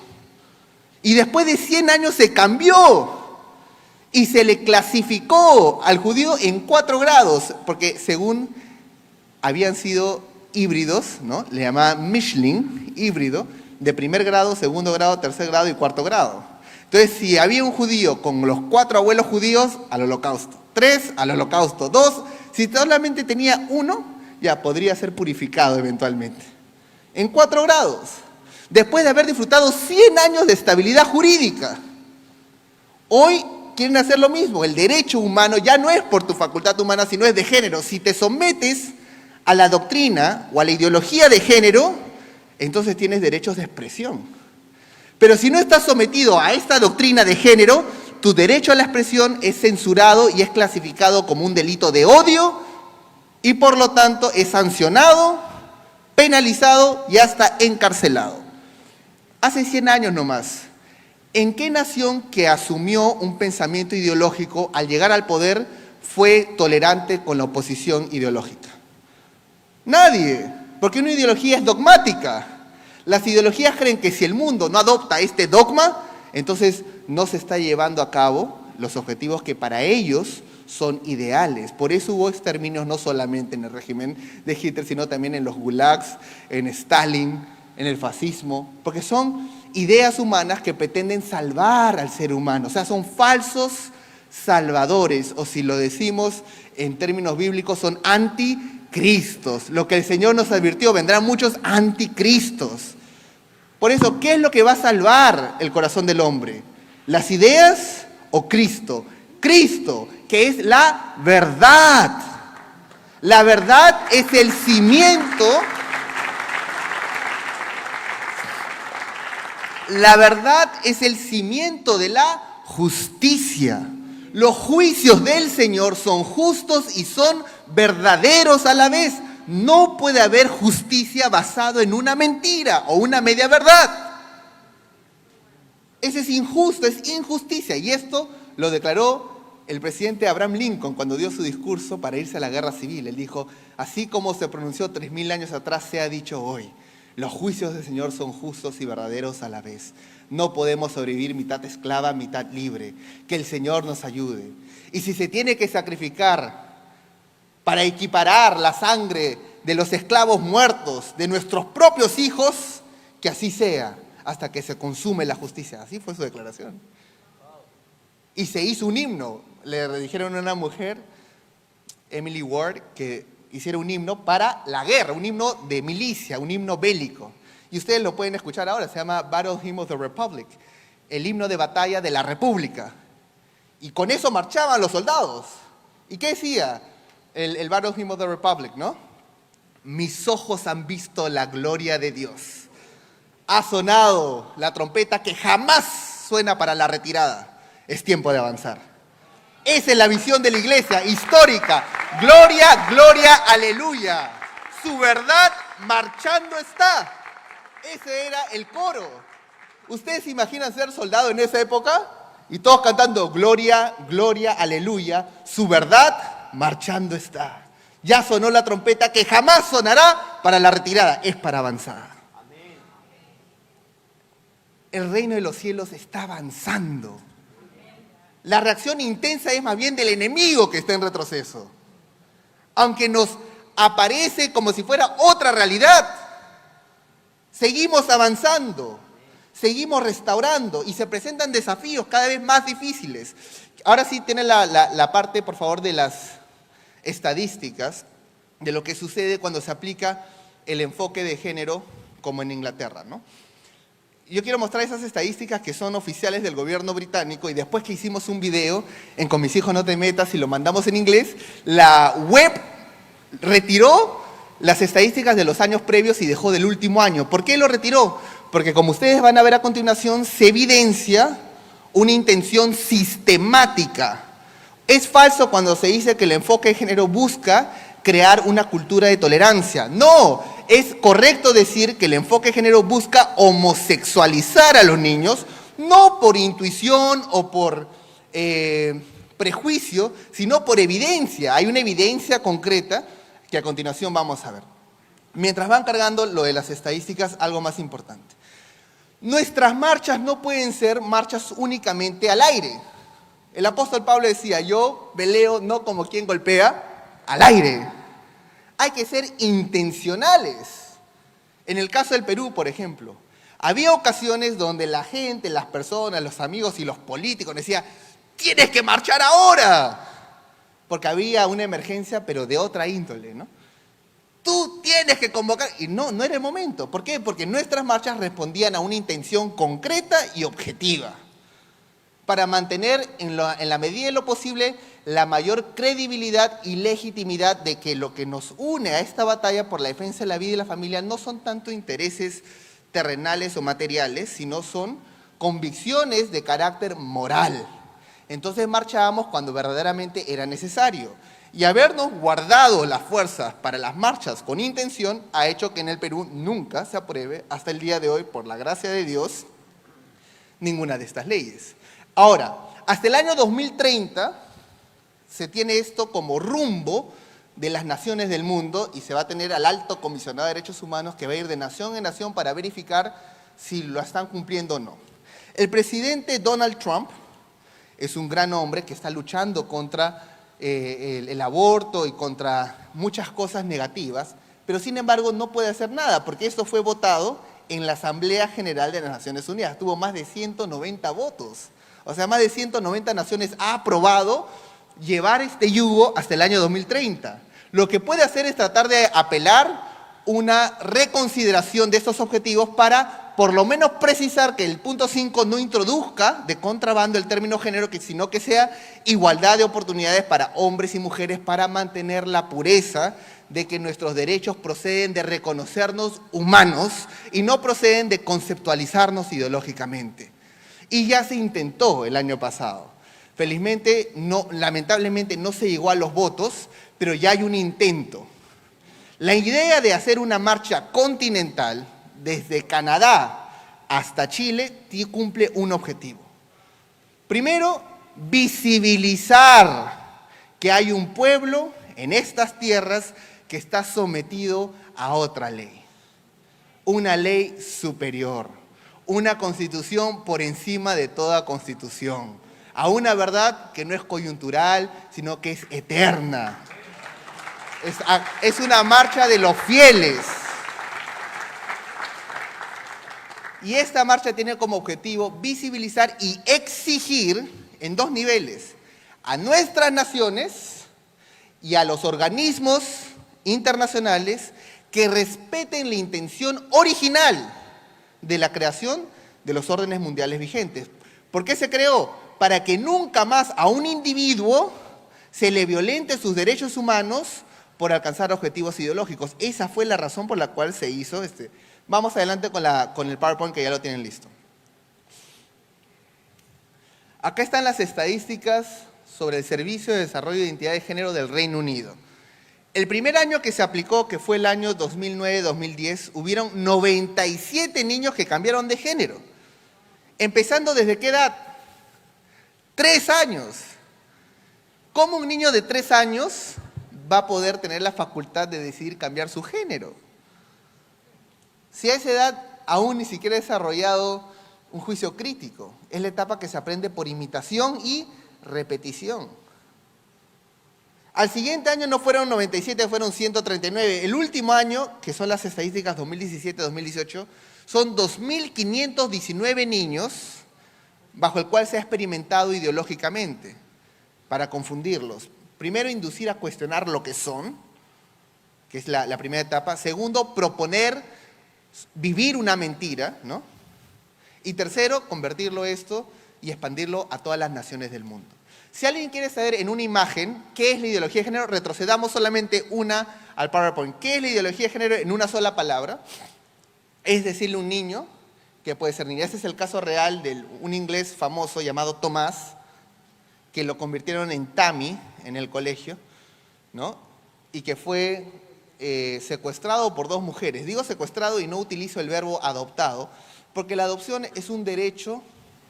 Y después de 100 años se cambió y se le clasificó al judío en 4 grados, porque según habían sido híbridos, ¿no? Le llamaban Mischling, híbrido, de primer grado, segundo grado, tercer grado y cuarto grado. Entonces, si había un judío con los 4 abuelos judíos, al holocausto. 3, al holocausto. 2, si solamente tenía 1, ya podría ser purificado eventualmente. En 4 grados. Después de haber disfrutado 100 años de estabilidad jurídica. Hoy quieren hacer lo mismo. El derecho humano ya no es por tu facultad humana, sino es de género. Si te sometes a la doctrina o a la ideología de género, entonces tienes derechos de expresión. Pero si no estás sometido a esta doctrina de género, tu derecho a la expresión es censurado y es clasificado como un delito de odio y por lo tanto es sancionado, penalizado y hasta encarcelado. Hace 100 años nomás, ¿en qué nación que asumió un pensamiento ideológico al llegar al poder fue tolerante con la oposición ideológica? Nadie, porque una ideología es dogmática. Las ideologías creen que si el mundo no adopta este dogma, entonces no se está llevando a cabo los objetivos que para ellos son ideales. Por eso hubo exterminios no solamente en el régimen de Hitler, sino también en los gulags, en Stalin, en el fascismo, porque son ideas humanas que pretenden salvar al ser humano. O sea, son falsos salvadores, o si lo decimos en términos bíblicos, son anticristos. Lo que el Señor nos advirtió, vendrán muchos anticristos. Por eso, ¿qué es lo que va a salvar el corazón del hombre? ¿Las ideas o Cristo? Cristo, que es la verdad. La verdad es el cimiento. La verdad es el cimiento de la justicia. Los juicios del Señor son justos y son verdaderos a la vez. No puede haber justicia basado en una mentira o una media verdad. Ese es injusto, es injusticia. Y esto lo declaró el presidente Abraham Lincoln cuando dio su discurso para irse a la guerra civil. Él dijo, así como se pronunció 3000 años atrás, se ha dicho hoy. Los juicios del Señor son justos y verdaderos a la vez. No podemos sobrevivir mitad esclava, mitad libre. Que el Señor nos ayude. Y si se tiene que sacrificar para equiparar la sangre de los esclavos muertos, de nuestros propios hijos, que así sea, hasta que se consume la justicia. Así fue su declaración. Y se hizo un himno. Le dijeron a una mujer, Emily Ward, que hiciera un himno para la guerra, un himno de milicia, un himno bélico. Y ustedes lo pueden escuchar ahora, se llama Battle Hymn of the Republic, el himno de batalla de la República. Y con eso marchaban los soldados. ¿Y qué decía el Battle Hymn of the Republic, no? Mis ojos han visto la gloria de Dios. Ha sonado la trompeta que jamás suena para la retirada. Es tiempo de avanzar. Esa es la visión de la iglesia histórica. Gloria, gloria, aleluya. Su verdad marchando está. Ese era el coro. ¿Ustedes se imaginan ser soldado en esa época? Y todos cantando gloria, gloria, aleluya. Su verdad marchando está. Ya sonó la trompeta que jamás sonará para la retirada. Es para avanzar. El reino de los cielos está avanzando. La reacción intensa es más bien del enemigo que está en retroceso. Aunque nos aparece como si fuera otra realidad, seguimos avanzando, seguimos restaurando y se presentan desafíos cada vez más difíciles. Ahora sí tienen la parte, por favor, de las estadísticas de lo que sucede cuando se aplica el enfoque de género como en Inglaterra, ¿no? Yo quiero mostrar esas estadísticas que son oficiales del gobierno británico y después que hicimos un video en Con mis hijos no te metas y lo mandamos en inglés, la web retiró las estadísticas de los años previos y dejó del último año. ¿Por qué lo retiró? Porque como ustedes van a ver a continuación, se evidencia una intención sistemática. Es falso cuando se dice que el enfoque de género busca crear una cultura de tolerancia. No, es correcto decir que el enfoque de género busca homosexualizar a los niños, no por intuición o por prejuicio, sino por evidencia. Hay una evidencia concreta que a continuación vamos a ver. Mientras van cargando lo de las estadísticas, algo más importante. Nuestras marchas no pueden ser marchas únicamente al aire. El apóstol Pablo decía, yo peleo no como quien golpea, al aire. Hay que ser intencionales. En el caso del Perú, por ejemplo, había ocasiones donde la gente, las personas, los amigos y los políticos decían, tienes que marchar ahora, porque había una emergencia, pero de otra índole, ¿no? Tú tienes que convocar, y no era el momento. ¿Por qué? Porque nuestras marchas respondían a una intención concreta y objetiva, para mantener en la medida de lo posible la mayor credibilidad y legitimidad de que lo que nos une a esta batalla por la defensa de la vida y la familia no son tanto intereses terrenales o materiales, sino son convicciones de carácter moral. Entonces marchábamos cuando verdaderamente era necesario. Y habernos guardado las fuerzas para las marchas con intención ha hecho que en el Perú nunca se apruebe, hasta el día de hoy, por la gracia de Dios, ninguna de estas leyes. Ahora, hasta el año 2030 se tiene esto como rumbo de las naciones del mundo y se va a tener al alto comisionado de derechos humanos que va a ir de nación en nación para verificar si lo están cumpliendo o no. El presidente Donald Trump es un gran hombre que está luchando contra el aborto y contra muchas cosas negativas, pero sin embargo no puede hacer nada porque esto fue votado en la Asamblea General de las Naciones Unidas. Tuvo más de 190 votos. O sea, más de 190 naciones ha aprobado llevar este yugo hasta el año 2030. Lo que puede hacer es tratar de apelar una reconsideración de estos objetivos para por lo menos precisar que el punto 5 no introduzca de contrabando el término género, sino que sea igualdad de oportunidades para hombres y mujeres, para mantener la pureza de que nuestros derechos proceden de reconocernos humanos y no proceden de conceptualizarnos ideológicamente. Y ya se intentó el año pasado. Felizmente, lamentablemente no se llegó a los votos, pero ya hay un intento. La idea de hacer una marcha continental desde Canadá hasta Chile cumple un objetivo. Primero, visibilizar que hay un pueblo en estas tierras que está sometido a otra ley. Una ley superior, una constitución por encima de toda constitución, a una verdad que no es coyuntural, sino que es eterna. Es una marcha de los fieles. Y esta marcha tiene como objetivo visibilizar y exigir en dos niveles a nuestras naciones y a los organismos internacionales que respeten la intención original de la creación de los órdenes mundiales vigentes. ¿Por qué se creó? Para que nunca más a un individuo se le violente sus derechos humanos por alcanzar objetivos ideológicos. Esa fue la razón por la cual se hizo Vamos adelante con el PowerPoint que ya lo tienen listo. Acá están las estadísticas sobre el Servicio de Desarrollo de Identidad de Género del Reino Unido. El primer año que se aplicó, que fue el año 2009-2010, hubieron 97 niños que cambiaron de género. Empezando ¿desde qué edad? 3 años. ¿Cómo un niño de 3 años va a poder tener la facultad de decidir cambiar su género? Si a esa edad aún ni siquiera ha desarrollado un juicio crítico, es la etapa que se aprende por imitación y repetición. Al siguiente año no fueron 97, fueron 139. El último año, que son las estadísticas 2017-2018, son 2.519 niños bajo el cual se ha experimentado ideológicamente para confundirlos. Primero, inducir a cuestionar lo que son, que es la primera etapa. Segundo, proponer vivir una mentira, ¿no? Y tercero, convertirlo esto y expandirlo a todas las naciones del mundo. Si alguien quiere saber en una imagen qué es la ideología de género, retrocedamos solamente al PowerPoint. ¿Qué es la ideología de género en una sola palabra? Es decirle a un niño, que puede ser niña. Este es el caso real de un inglés famoso llamado Tomás, que lo convirtieron en Tammy en el colegio, ¿no? Y que fue secuestrado por 2 mujeres. Digo secuestrado y no utilizo el verbo adoptado, porque la adopción es un derecho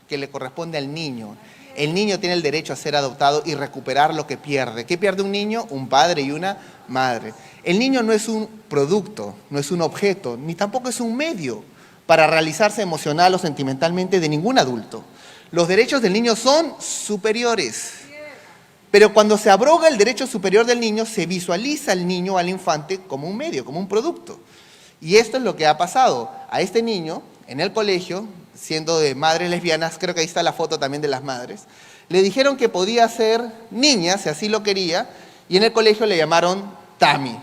que le corresponde al niño. El niño tiene el derecho a ser adoptado y recuperar lo que pierde. ¿Qué pierde un niño? Un padre y una madre. El niño no es un producto, no es un objeto, ni tampoco es un medio para realizarse emocional o sentimentalmente de ningún adulto. Los derechos del niño son superiores. Pero cuando se abroga el derecho superior del niño, se visualiza al niño, al infante, como un medio, como un producto. Y esto es lo que ha pasado. A este niño, en el colegio, siendo de madres lesbianas, creo que ahí está la foto también de las madres, le dijeron que podía ser niña, si así lo quería, y en el colegio le llamaron Tammy.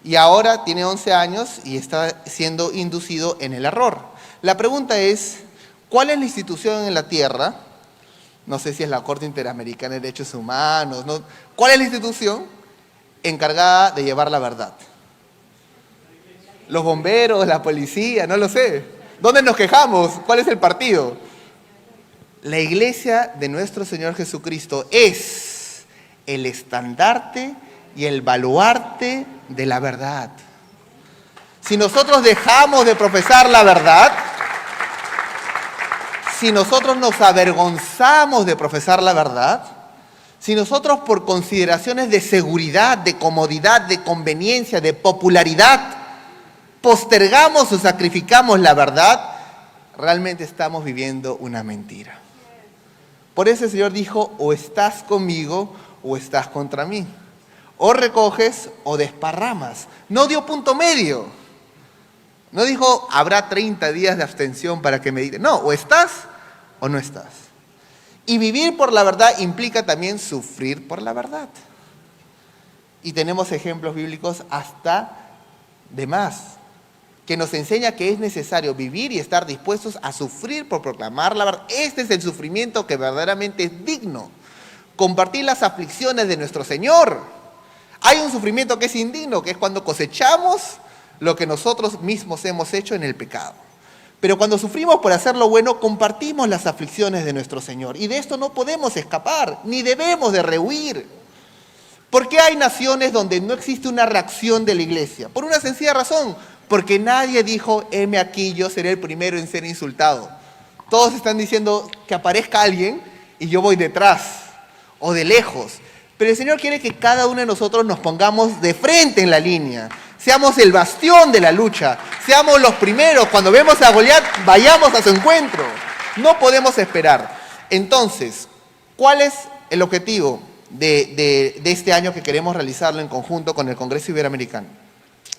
Y ahora tiene 11 años y está siendo inducido en el error. La pregunta es, ¿cuál es la institución en la Tierra? No sé si es la Corte Interamericana de Derechos Humanos, ¿no? ¿Cuál es la institución encargada de llevar la verdad? ¿Los bomberos, la policía? No lo sé. ¿Dónde nos quejamos? ¿Cuál es el partido? La Iglesia de nuestro Señor Jesucristo es el estandarte y el baluarte de la verdad. Si nosotros dejamos de profesar la verdad, si nosotros nos avergonzamos de profesar la verdad, si nosotros por consideraciones de seguridad, de comodidad, de conveniencia, de popularidad, postergamos o sacrificamos la verdad, realmente estamos viviendo una mentira. Por eso el Señor dijo, o estás conmigo o estás contra mí. O recoges o desparramas. No dio punto medio. No dijo, habrá 30 días de abstención para que medite. No, o estás o no estás. Y vivir por la verdad implica también sufrir por la verdad. Y tenemos ejemplos bíblicos hasta de más. que nos enseña que es necesario vivir y estar dispuestos a sufrir por proclamar la verdad. Este es el sufrimiento que verdaderamente es digno. Compartir las aflicciones de nuestro Señor. Hay un sufrimiento que es indigno, que es cuando cosechamos lo que nosotros mismos hemos hecho en el pecado. Pero cuando sufrimos por hacer lo bueno, compartimos las aflicciones de nuestro Señor. Y de esto no podemos escapar, ni debemos de rehuir. ¿Por qué hay naciones donde no existe una reacción de la iglesia? Por una sencilla razón, porque nadie dijo, heme aquí, yo seré el primero en ser insultado. Todos están diciendo que aparezca alguien y yo voy detrás o de lejos. Pero el Señor quiere que cada uno de nosotros nos pongamos de frente en la línea. Seamos el bastión de la lucha. Seamos los primeros. Cuando vemos a Goliat, vayamos a su encuentro. No podemos esperar. Entonces, ¿cuál es el objetivo de este año que queremos realizarlo en conjunto con el Congreso Iberoamericano?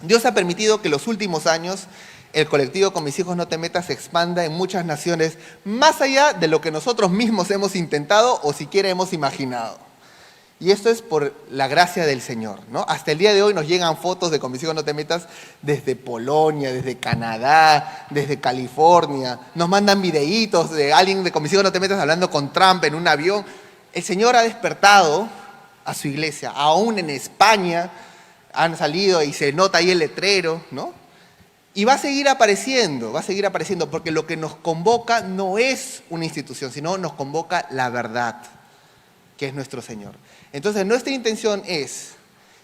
Dios ha permitido que los últimos años el colectivo Con Mis Hijos No Te Metas se expanda en muchas naciones, más allá de lo que nosotros mismos hemos intentado o siquiera hemos imaginado. Y esto es por la gracia del Señor, ¿no? Hasta el día de hoy nos llegan fotos de Con Mis Hijos No Te Metas desde Polonia, desde Canadá, desde California. Nos mandan videitos de alguien de Con Mis Hijos No Te Metas hablando con Trump en un avión. El Señor ha despertado a su iglesia. Aún en España han salido y se nota ahí el letrero, ¿no? Y va a seguir apareciendo, porque lo que nos convoca no es una institución, sino nos convoca la verdad, que es nuestro Señor. Entonces, nuestra intención es,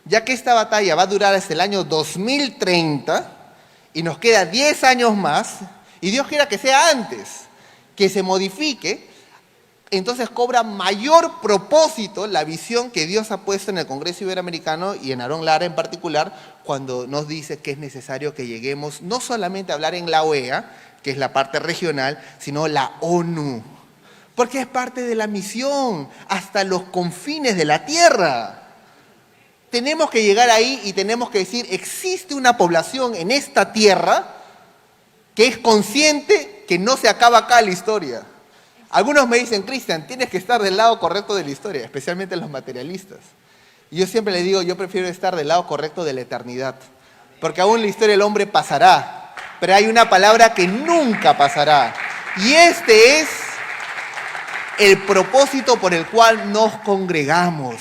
ya que esta batalla va a durar hasta el año 2030, y nos queda 10 años más, y Dios quiera que sea antes, que se modifique, entonces cobra mayor propósito la visión que Dios ha puesto en el Congreso Iberoamericano y en Aarón Lara en particular, cuando nos dice que es necesario que lleguemos no solamente a hablar en la OEA, que es la parte regional, sino la ONU. Porque es parte de la misión, hasta los confines de la tierra. Tenemos que llegar ahí y tenemos que decir, existe una población en esta tierra que es consciente que no se acaba acá la historia. Algunos me dicen, Cristian, tienes que estar del lado correcto de la historia, especialmente los materialistas. Y yo siempre les digo, yo prefiero estar del lado correcto de la eternidad. Porque aún la historia del hombre pasará, pero hay una palabra que nunca pasará. Y este es el propósito por el cual nos congregamos.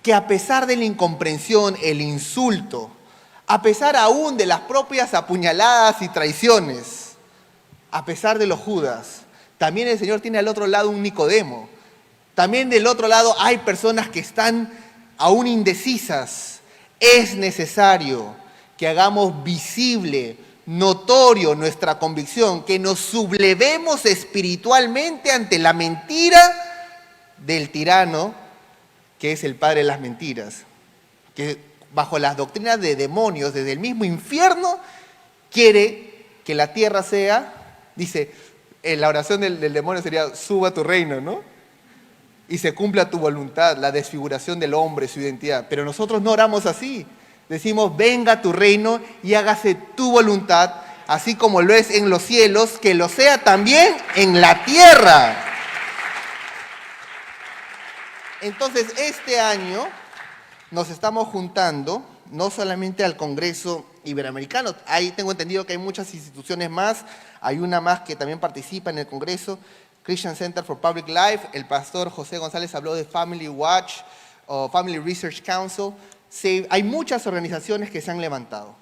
Que a pesar de la incomprensión, el insulto, a pesar aún de las propias apuñaladas y traiciones, a pesar de los Judas, también el Señor tiene al otro lado un Nicodemo. También del otro lado hay personas que están aún indecisas. Es necesario que hagamos visible, notorio nuestra convicción, que nos sublevemos espiritualmente ante la mentira del tirano, que es el padre de las mentiras, que bajo las doctrinas de demonios, desde el mismo infierno, quiere que la tierra sea, dice, la oración del demonio sería, suba tu reino, ¿no? Y se cumpla tu voluntad, la desfiguración del hombre, su identidad. Pero nosotros no oramos así. Decimos, venga tu reino y hágase tu voluntad, así como lo es en los cielos, que lo sea también en la tierra. Entonces, este año nos estamos juntando, no solamente al Congreso Iberoamericano, ahí tengo entendido que hay muchas instituciones más, hay una más que también participa en el Congreso, Christian Center for Public Life, el pastor José González habló de Family Watch o Family Research Council. Hay muchas organizaciones que se han levantado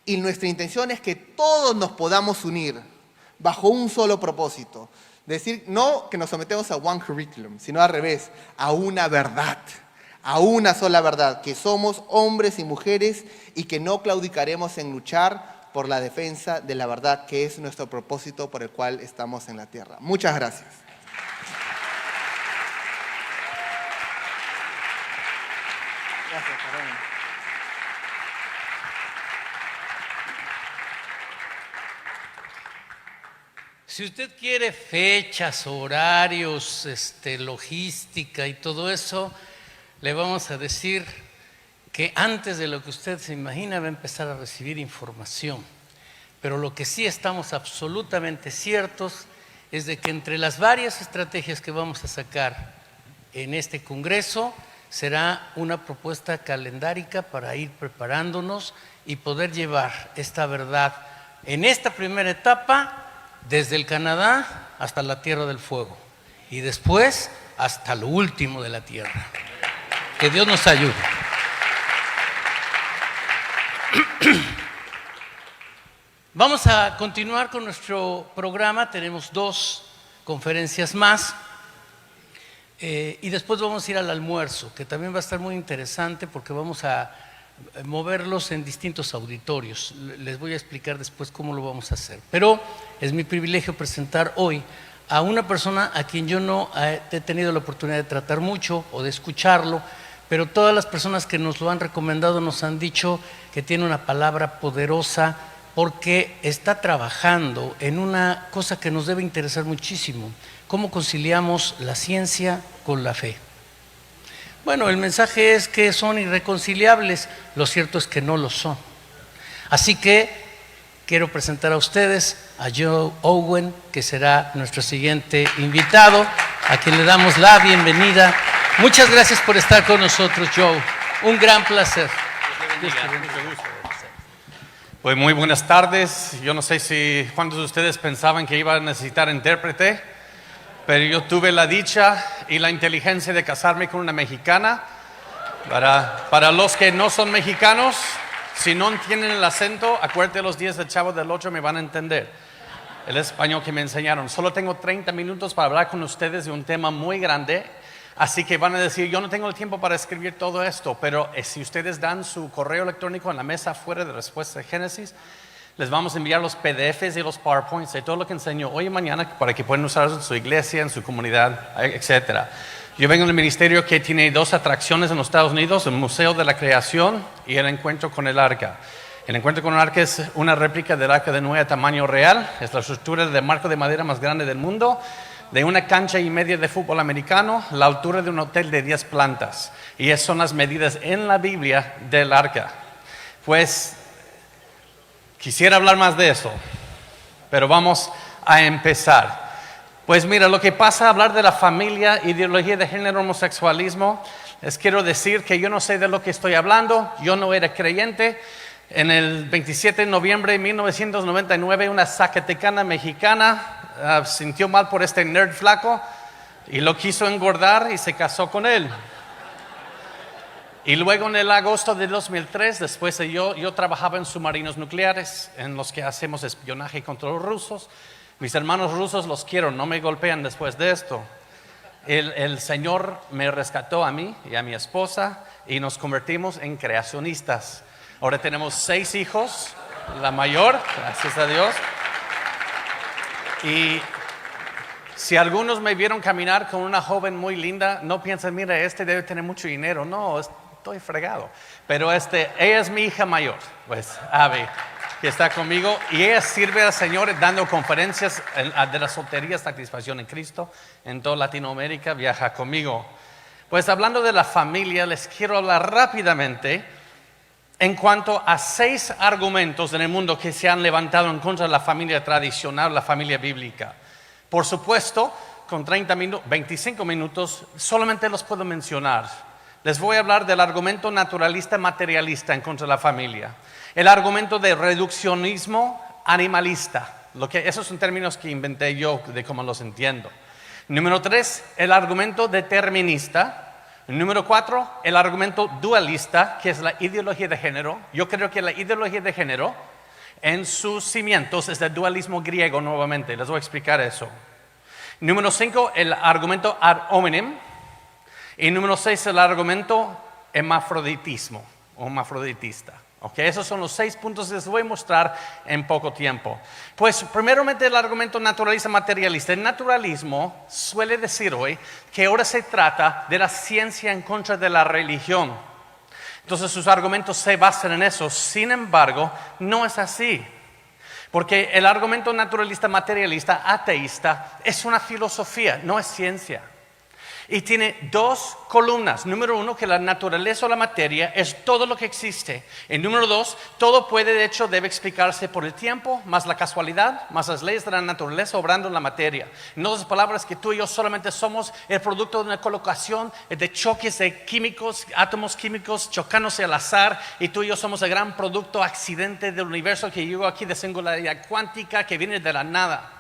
y nuestra intención es que todos nos podamos unir bajo un solo propósito. Decir, no que nos sometemos a one curriculum, sino al revés, a una verdad, a una sola verdad, que somos hombres y mujeres y que no claudicaremos en luchar por la defensa de la verdad, que es nuestro propósito por el cual estamos en la tierra. Muchas gracias. Gracias, Karen. Si usted quiere fechas, horarios, logística y todo eso, le vamos a decir que antes de lo que usted se imagina va a empezar a recibir información. Pero lo que sí estamos absolutamente ciertos es de que entre las varias estrategias que vamos a sacar en este congreso será una propuesta calendárica para ir preparándonos y poder llevar esta verdad en esta primera etapa desde el Canadá hasta la Tierra del Fuego y después hasta lo último de la tierra. Que Dios nos ayude. Vamos a continuar con nuestro programa. Tenemos 2 conferencias más y después vamos a ir al almuerzo, que también va a estar muy interesante porque vamos a moverlos en distintos auditorios. Les voy a explicar después cómo lo vamos a hacer. Pero es mi privilegio presentar hoy a una persona a quien yo no he tenido la oportunidad de tratar mucho o de escucharlo, pero todas las personas que nos lo han recomendado nos han dicho que tiene una palabra poderosa porque está trabajando en una cosa que nos debe interesar muchísimo: cómo conciliamos la ciencia con la fe. Bueno, el mensaje es que son irreconciliables, lo cierto es que no lo son. Así que quiero presentar a ustedes a Joe Owen, que será nuestro siguiente invitado, a quien le damos la bienvenida. Muchas gracias por estar con nosotros, Joe. Un gran placer. Pues muy buenas tardes. Yo no sé si cuántos de ustedes pensaban que iba a necesitar intérprete, pero yo tuve la dicha y la inteligencia de casarme con una mexicana. Para los que no son mexicanos, si no entienden el acento, acuérdate los días del Chavo del Ocho, me van a entender el español que me enseñaron. Solo tengo 30 minutos para hablar con ustedes de un tema muy grande, así que van a decir, yo no tengo el tiempo para escribir todo esto, pero si ustedes dan su correo electrónico en la mesa afuera de Respuesta de Génesis, les vamos a enviar los PDFs y los PowerPoints de todo lo que enseño hoy y mañana para que puedan usarlos en su iglesia, en su comunidad, etc. Yo vengo del ministerio que tiene 2 atracciones en los Estados Unidos: el Museo de la Creación y el Encuentro con el Arca. El Encuentro con el Arca es una réplica del Arca de Noé a tamaño real. Es la estructura de marco de madera más grande del mundo, de 1,5 canchas de fútbol americano, la altura de un hotel de 10 plantas. Y esas son las medidas en la Biblia del Arca. Pues quisiera hablar más de eso, pero vamos a empezar. Pues mira, lo que pasa, hablar de la familia, ideología de género, homosexualismo, les quiero decir que yo no sé de lo que estoy hablando. Yo no era creyente. En el 27 de noviembre de 1999, una zacatecana mexicana sintió mal por este nerd flaco y lo quiso engordar y se casó con él. Y luego en el agosto de 2003, después de yo trabajaba en submarinos nucleares, en los que hacemos espionaje contra los rusos. Mis hermanos rusos los quiero, no me golpean después de esto. El Señor me rescató a mí y a mi esposa y nos convertimos en creacionistas. Ahora tenemos 6 hijos, la mayor, gracias a Dios. Y si algunos me vieron caminar con una joven muy linda, no piensen, mira, este debe tener mucho dinero. No, estoy fregado. Pero ella es mi hija mayor, pues, Abby, que está conmigo. Y ella sirve al Señor dando conferencias de la soltería, satisfacción en Cristo, en toda Latinoamérica, viaja conmigo. Pues hablando de la familia, les quiero hablar rápidamente en cuanto a 6 argumentos en el mundo que se han levantado en contra de la familia tradicional, la familia bíblica. Por supuesto, con 25 minutos solamente los puedo mencionar. Les voy a hablar del argumento naturalista materialista en contra de la familia. El argumento de reduccionismo animalista. Esos son términos que inventé yo de cómo los entiendo. Número 3, el argumento determinista. Número 4, el argumento dualista, que es la ideología de género. Yo creo que la ideología de género, en sus cimientos, es el dualismo griego nuevamente. Les voy a explicar eso. Número 5, el argumento ad hominem. Y número 6, el argumento hermafroditismo o hermafroditista. Okay, esos son los 6 puntos que les voy a mostrar en poco tiempo. Pues primeramente el argumento naturalista materialista. El naturalismo suele decir hoy que ahora se trata de la ciencia en contra de la religión. Entonces sus argumentos se basan en eso. Sin embargo, no es así. Porque el argumento naturalista materialista ateísta es una filosofía, no es ciencia. Y tiene dos columnas. Número uno, que la naturaleza o la materia es todo lo que existe. Y número dos, todo puede, de hecho, debe explicarse por el tiempo, más la casualidad, más las leyes de la naturaleza obrando en la materia. En otras palabras, que tú y yo solamente somos el producto de una colocación de choques de químicos, átomos químicos chocándose al azar. Y tú y yo somos el gran producto accidente del universo que llegó aquí de singularidad cuántica que viene de la nada.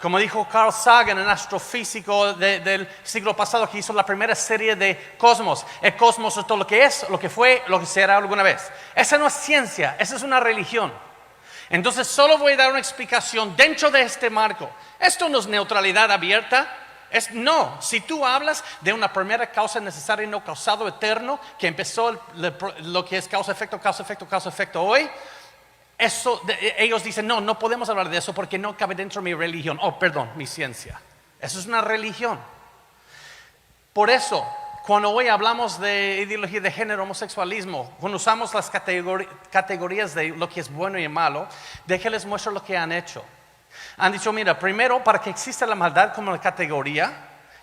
Como dijo Carl Sagan, un astrofísico del siglo pasado que hizo la primera serie de Cosmos. El cosmos es todo lo que es, lo que fue, lo que será alguna vez. Esa no es ciencia, esa es una religión. Entonces solo voy a dar una explicación dentro de este marco. Esto no es neutralidad abierta. No, si tú hablas de una primera causa necesaria y no causado eterno, que empezó lo que es causa-efecto, causa-efecto, causa-efecto hoy, ellos dicen, no podemos hablar de eso porque no cabe dentro de mi religión. Mi ciencia. Eso es una religión. Por eso, cuando hoy hablamos de ideología de género, homosexualismo, cuando usamos las categorías de lo que es bueno y malo, déjenles muestro lo que han hecho. Han dicho, mira, primero, para que exista la maldad como una categoría,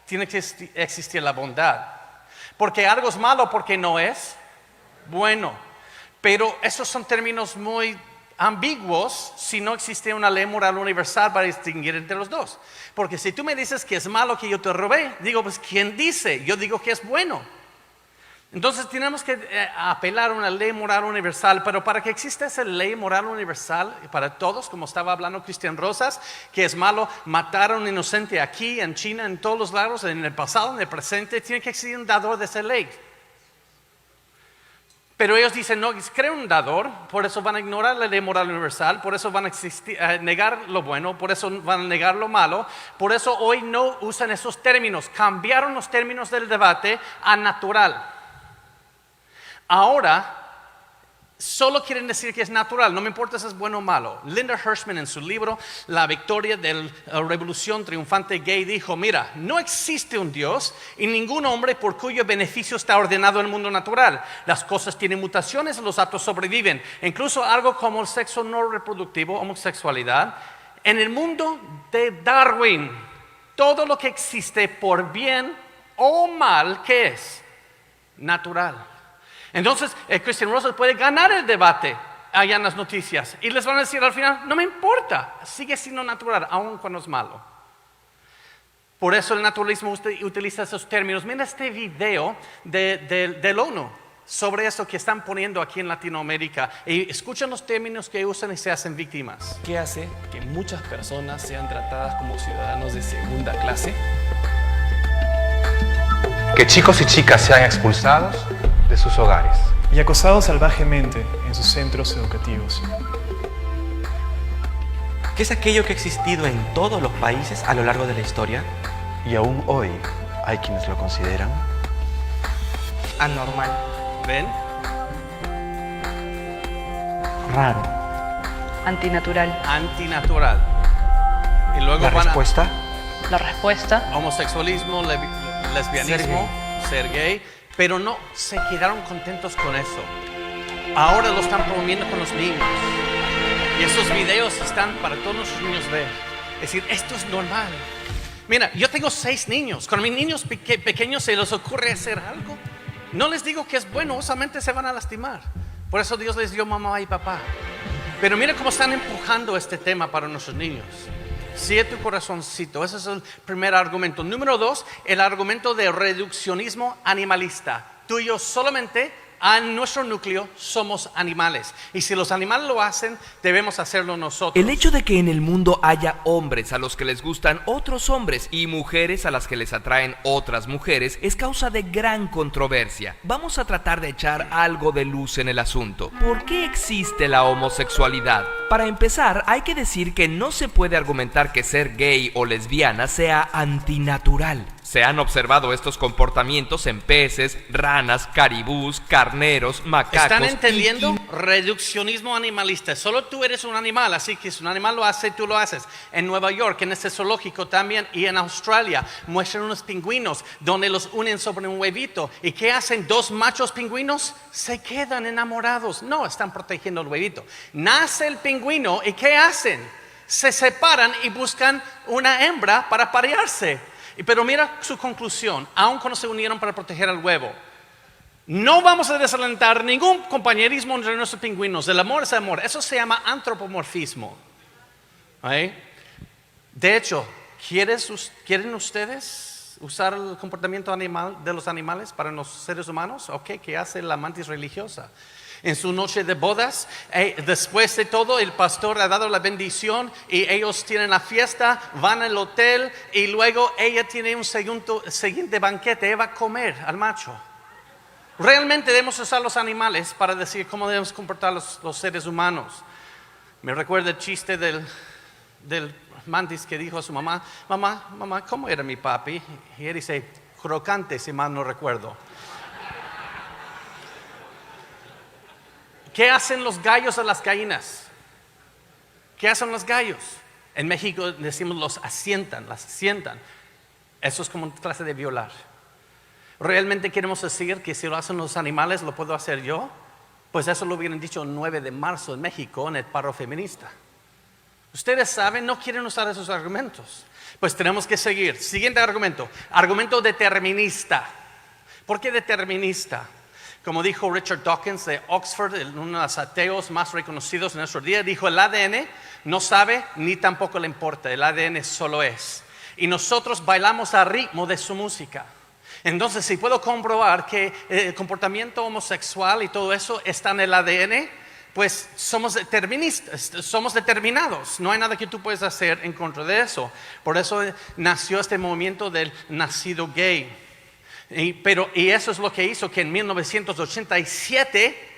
tiene que existir la bondad. Porque algo es malo porque no es bueno. Pero esos son términos muy ambiguos si no existe una ley moral universal para distinguir entre los dos. Porque si tú me dices que es malo que yo te robé, digo, pues ¿quién dice? Yo digo que es bueno. Entonces tenemos que apelar a una ley moral universal, pero para que exista esa ley moral universal para todos, como estaba hablando Cristian Rosas, que es malo matar a un inocente aquí, en China, en todos los lados, en el pasado, en el presente, tiene que existir un dador de esa ley. Pero ellos dicen, no, creen un dador, por eso van a ignorar la ley moral universal, por eso van a negar lo bueno, por eso van a negar lo malo, por eso hoy no usan esos términos, cambiaron los términos del debate a natural. Ahora, solo quieren decir que es natural, no me importa si es bueno o malo. Linda Hirschman en su libro La victoria de la revolución triunfante gay dijo, mira, no existe un Dios y ningún hombre por cuyo beneficio está ordenado el mundo natural. Las cosas tienen mutaciones y los actos sobreviven. Incluso algo como el sexo no reproductivo, homosexualidad. En el mundo de Darwin, todo lo que existe por bien o mal, ¿qué es? Natural. Entonces, Christian Rosas puede ganar el debate allá en las noticias y les van a decir al final, no me importa, sigue siendo natural, aun cuando es malo. Por eso el naturalismo utiliza esos términos. Mira este video del ONU sobre eso que están poniendo aquí en Latinoamérica y escuchan los términos que usan y se hacen víctimas. ¿Qué hace que muchas personas sean tratadas como ciudadanos de segunda clase? Que chicos y chicas sean expulsados de sus hogares y acosados salvajemente en sus centros educativos. ¿Qué es aquello que ha existido en todos los países a lo largo de la historia? Y aún hoy hay quienes lo consideran anormal. ¿Ven? raro. Antinatural. Antinatural. Y luego La respuesta, La respuesta. homosexualismo, lesbianismo, ser gay. Pero no se quedaron contentos con eso. Ahora lo están promoviendo con los niños. Y esos videos están para todos los niños ver. Es decir, esto es normal. Mira, yo tengo 6 niños. Cuando mis niños pequeños se les ocurre hacer algo, no les digo que es bueno, solamente se van a lastimar. Por eso Dios les dio mamá y papá. Pero mira cómo están empujando este tema para nuestros niños. Sigue tu corazoncito. Ese es el primer argumento. Número 2, el argumento de reduccionismo animalista. Tú y yo solamente en nuestro núcleo somos animales. Y si los animales lo hacen, debemos hacerlo nosotros. El hecho de que en el mundo haya hombres a los que les gustan otros hombres y mujeres a las que les atraen otras mujeres es causa de gran controversia. Vamos a tratar de echar algo de luz en el asunto. ¿Por qué existe la homosexualidad? Para empezar, hay que decir que no se puede argumentar que ser gay o lesbiana sea antinatural. Se han observado estos comportamientos en peces, ranas, caribús, carneros, macacos. ¿Están entendiendo? Reduccionismo animalista. Solo tú eres un animal, así que si un animal lo hace, tú lo haces. En Nueva York, en este zoológico también, y en Australia, muestran unos pingüinos donde los unen sobre un huevito. ¿Y qué hacen 2 machos pingüinos? Se quedan enamorados. No, están protegiendo el huevito. Nace el pingüino, ¿y qué hacen? Se separan y buscan una hembra para parearse. Pero mira su conclusión, aun cuando se unieron para proteger al huevo. No vamos a desalentar ningún compañerismo entre nuestros pingüinos. El amor es amor. Eso se llama antropomorfismo. ¿Sí? De hecho, ¿quieren ustedes usar el comportamiento animal de los animales para los seres humanos? Ok, ¿qué hace la mantis religiosa? En su noche de bodas, después de todo, el pastor ha dado la bendición y ellos tienen la fiesta, van al hotel y luego ella tiene un siguiente banquete, ella va a comer al macho. Realmente debemos usar los animales para decir cómo debemos comportar los seres humanos. Me recuerda el chiste del mantis que dijo a su mamá, mamá, ¿cómo era mi papi? Y él dice, crocante, si mal no recuerdo. ¿Qué hacen los gallos a las gallinas? ¿Qué hacen los gallos? En México decimos las asientan. Eso es como una clase de violar. ¿Realmente queremos decir que si lo hacen los animales lo puedo hacer yo? Pues eso lo hubieran dicho el 9 de marzo en México en el paro feminista. Ustedes saben, no quieren usar esos argumentos. Pues tenemos que seguir. Siguiente argumento. Argumento determinista. ¿Por qué determinista? Como dijo Richard Dawkins de Oxford, uno de los ateos más reconocidos en nuestro día, dijo el ADN no sabe ni tampoco le importa, el ADN solo es. Y nosotros bailamos al ritmo de su música. Entonces, si puedo comprobar que el comportamiento homosexual y todo eso está en el ADN, pues somos deterministas, somos determinados. No hay nada que tú puedas hacer en contra de eso. Por eso nació este movimiento del nacido gay. Y eso es lo que hizo que en 1987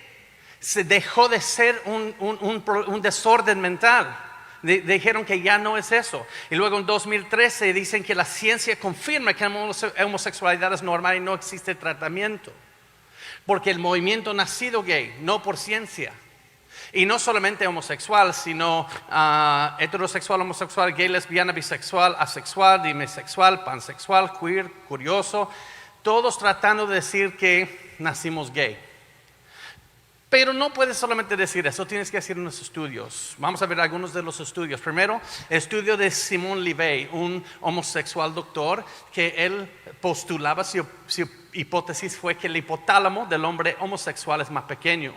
se dejó de ser un desorden mental. Dijeron que ya no es eso. Y luego en 2013 dicen que la ciencia confirma que la homosexualidad es normal y no existe tratamiento. Porque el movimiento nacido gay, no por ciencia. Y no solamente homosexual, sino heterosexual, homosexual, gay, lesbiana, bisexual, asexual, demisexual, pansexual, queer, curioso. Todos tratando de decir que nacimos gay. Pero no puedes solamente decir eso, tienes que hacer unos estudios. Vamos a ver algunos de los estudios. Primero, el estudio de Simon Levey, un homosexual doctor, que él postulaba, su hipótesis fue que el hipotálamo del hombre homosexual es más pequeño.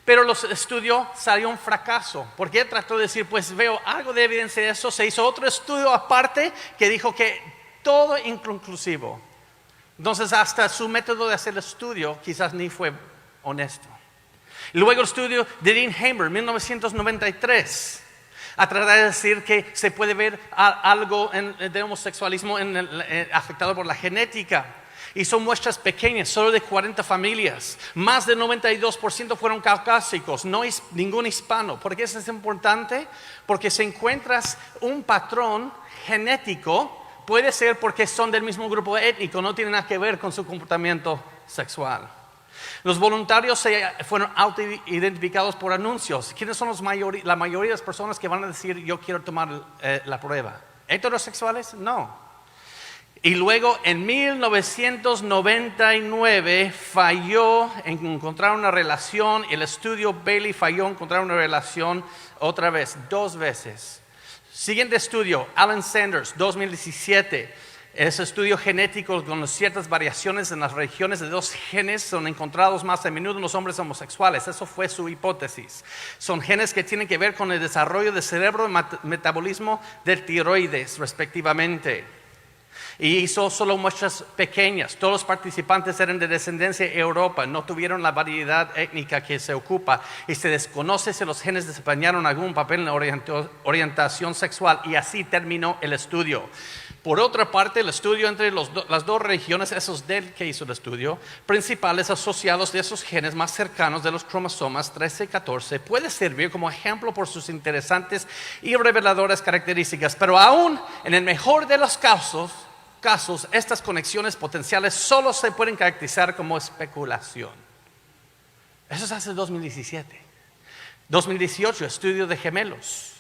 Pero los estudios salió un fracaso, porque él trató de decir, pues veo algo de evidencia de eso. Se hizo otro estudio aparte que dijo que todo inconclusivo. Entonces hasta su método de hacer el estudio quizás ni fue honesto. Luego el estudio de Dean Hamer, 1993, a tratar de decir que se puede ver algo de homosexualismo afectado por la genética. Hizo muestras pequeñas, solo de 40 familias. Más del 92% fueron caucásicos, no ningún hispano. ¿Por qué eso es importante? Porque si encuentras un patrón genético, puede ser porque son del mismo grupo étnico, no tiene nada que ver con su comportamiento sexual. Los voluntarios fueron autoidentificados por anuncios. ¿Quiénes son la mayoría de las personas que van a decir yo quiero tomar la prueba? ¿Heterosexuales? No. Y luego en 1999 falló en encontrar una relación. El estudio Bailey falló en encontrar una relación otra vez, 2 veces. Siguiente estudio, Alan Sanders, 2017. Ese estudio genético con ciertas variaciones en las regiones de 2 genes son encontrados más a menudo en los hombres homosexuales. Eso fue su hipótesis. Son genes que tienen que ver con el desarrollo del cerebro y metabolismo del tiroides, respectivamente. Y hizo solo muestras pequeñas. Todos los participantes eran de descendencia europea, no tuvieron la variedad étnica que se ocupa. Y se desconoce si los genes desempeñaron algún papel en la orientación sexual. Y así terminó el estudio. Por otra parte, el estudio entre las 2 regiones, esos del que hizo el estudio, principales asociados de esos genes más cercanos de los cromosomas 13 y 14, puede servir como ejemplo por sus interesantes y reveladoras características. Pero aún en el mejor de los casos, estas conexiones potenciales solo se pueden caracterizar como especulación. Eso es hace 2017. 2018, estudio de gemelos.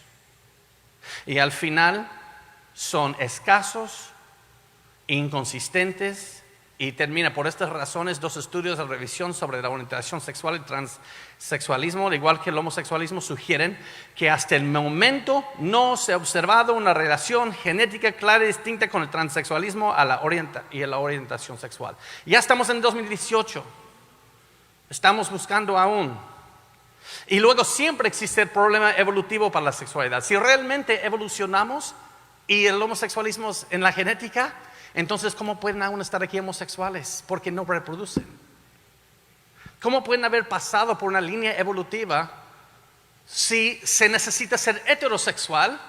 Y al final son escasos, inconsistentes Y termina, por estas razones, 2 estudios de revisión sobre la orientación sexual y transexualismo, al igual que el homosexualismo, sugieren que hasta el momento no se ha observado una relación genética clara y distinta con el transexualismo y la orientación sexual. Ya estamos en 2018, estamos buscando aún. Y luego siempre existe el problema evolutivo para la sexualidad. Si realmente evolucionamos y el homosexualismo es en la genética, entonces, ¿cómo pueden aún estar aquí homosexuales? Porque no reproducen. ¿Cómo pueden haber pasado por una línea evolutiva si se necesita ser heterosexual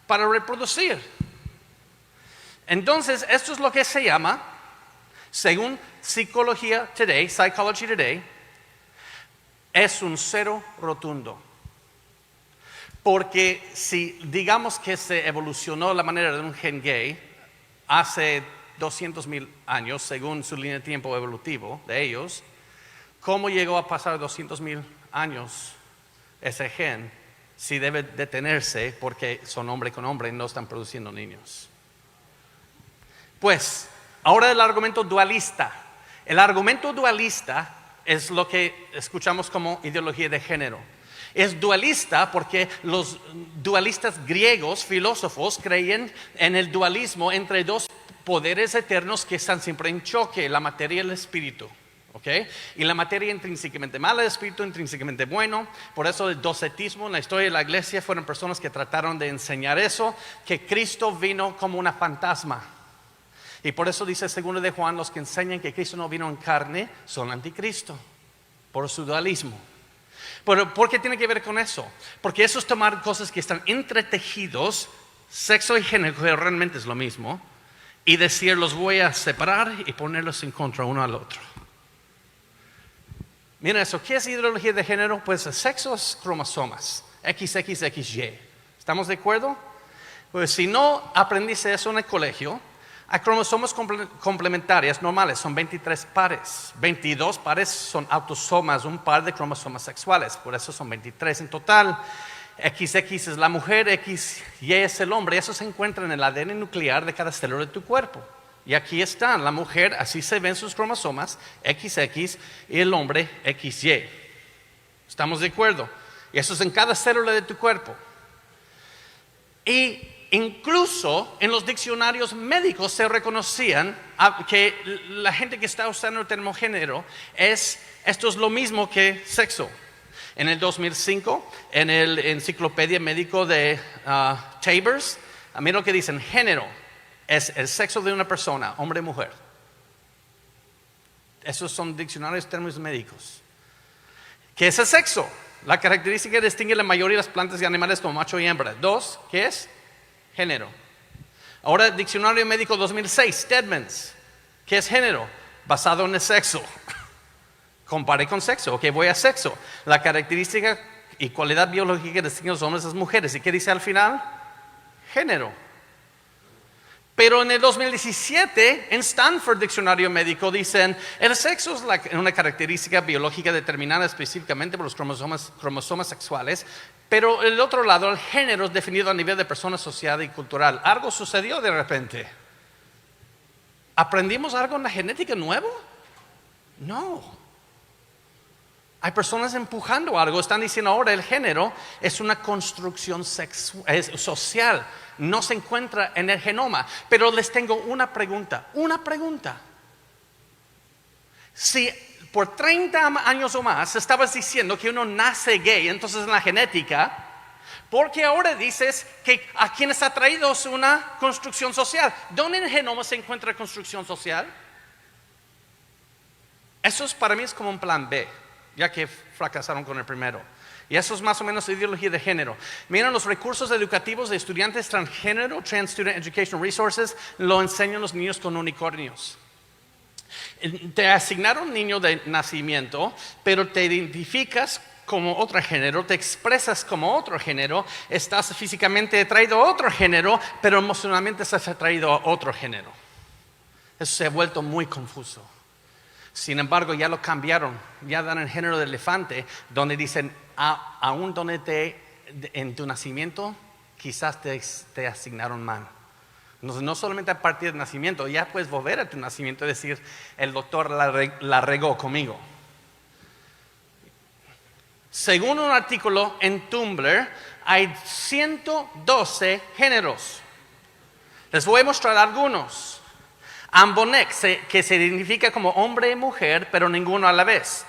para reproducir? Entonces, esto es lo que se llama, según Psychology Today, es un cero rotundo. Porque si digamos que se evolucionó la manera de un gen gay hace 200,000 años, según su línea de tiempo evolutivo de ellos, ¿cómo llegó a pasar 200,000 años ese gen si debe detenerse porque son hombre con hombre y no están produciendo niños? Pues, ahora el argumento dualista. El argumento dualista es lo que escuchamos como ideología de género. Es dualista porque los dualistas griegos, filósofos, creían en el dualismo entre 2 poderes eternos que están siempre en choque, la materia y el espíritu. ¿Okay? Y la materia intrínsecamente mala, el espíritu intrínsecamente bueno. Por eso el docetismo en la historia de la iglesia fueron personas que trataron de enseñar eso, que Cristo vino como una fantasma. Y por eso dice 2 de Juan, los que enseñan que Cristo no vino en carne son anticristo, por su dualismo. Pero ¿por qué tiene que ver con eso? Porque eso es tomar cosas que están entretejidos, sexo y género, que realmente es lo mismo, y decir los voy a separar y ponerlos en contra uno al otro. Mira eso, ¿qué es ideología de género? Pues el sexo es cromosomas, XXXY. ¿Estamos de acuerdo? Pues si no aprendiste eso en el colegio, hay cromosomas complementarias normales, son 23 pares. 22 pares son autosomas, un par de cromosomas sexuales, por eso son 23 en total. XX es la mujer, XY es el hombre, eso se encuentra en el ADN nuclear de cada célula de tu cuerpo. Y aquí están, la mujer, así se ven sus cromosomas, XX, y el hombre, XY. ¿Estamos de acuerdo? Y eso es en cada célula de tu cuerpo. Y incluso en los diccionarios médicos se reconocían que la gente que está usando el término género esto es lo mismo que sexo. En el 2005, en el enciclopedia médico de Tabors, mira lo que dicen, género es el sexo de una persona, hombre o mujer. Esos son diccionarios términos médicos. ¿Qué es el sexo? La característica que distingue la mayoría de las plantas y animales como macho y hembra. 2, ¿qué es? Género. Ahora, Diccionario Médico 2006, Stedman's. ¿Qué es género? Basado en el sexo. Compare con sexo. Ok, voy a sexo. La característica y cualidad biológica que distingue a los hombres y las mujeres. ¿Y qué dice al final? Género. Pero en el 2017, en Stanford Diccionario Médico, dicen, el sexo es una característica biológica determinada específicamente por los cromosomas sexuales, pero el otro lado, el género es definido a nivel de persona, sociedad y cultural. ¿Algo sucedió de repente? ¿Aprendimos algo en la genética nuevo? No. Hay personas empujando algo, están diciendo ahora el género es una construcción social, no se encuentra en el genoma. Pero les tengo una pregunta. Si por 30 años o más estabas diciendo que uno nace gay, entonces en la genética, ¿por qué ahora dices que a quienes ha traído es una construcción social? ¿Dónde en el genoma se encuentra construcción social? Eso para mí es como un plan B, ya que fracasaron con el primero. Y eso es más o menos ideología de género. Miren, los recursos educativos de estudiantes transgénero, Trans Student Educational Resources, lo enseñan los niños con unicornios. Te asignaron un niño de nacimiento, pero te identificas como otro género, te expresas como otro género, estás físicamente atraído a otro género, pero emocionalmente estás atraído a otro género. Eso se ha vuelto muy confuso. Sin embargo, ya lo cambiaron, ya dan el género de elefante, donde dicen, aún donde en tu nacimiento, quizás te asignaron mal. No solamente a partir del nacimiento, ya puedes volver a tu nacimiento y decir, el doctor la regó conmigo. Según un artículo en Tumblr, hay 112 géneros. Les voy a mostrar algunos. Ambonex, que se identifica como hombre y mujer, pero ninguno a la vez.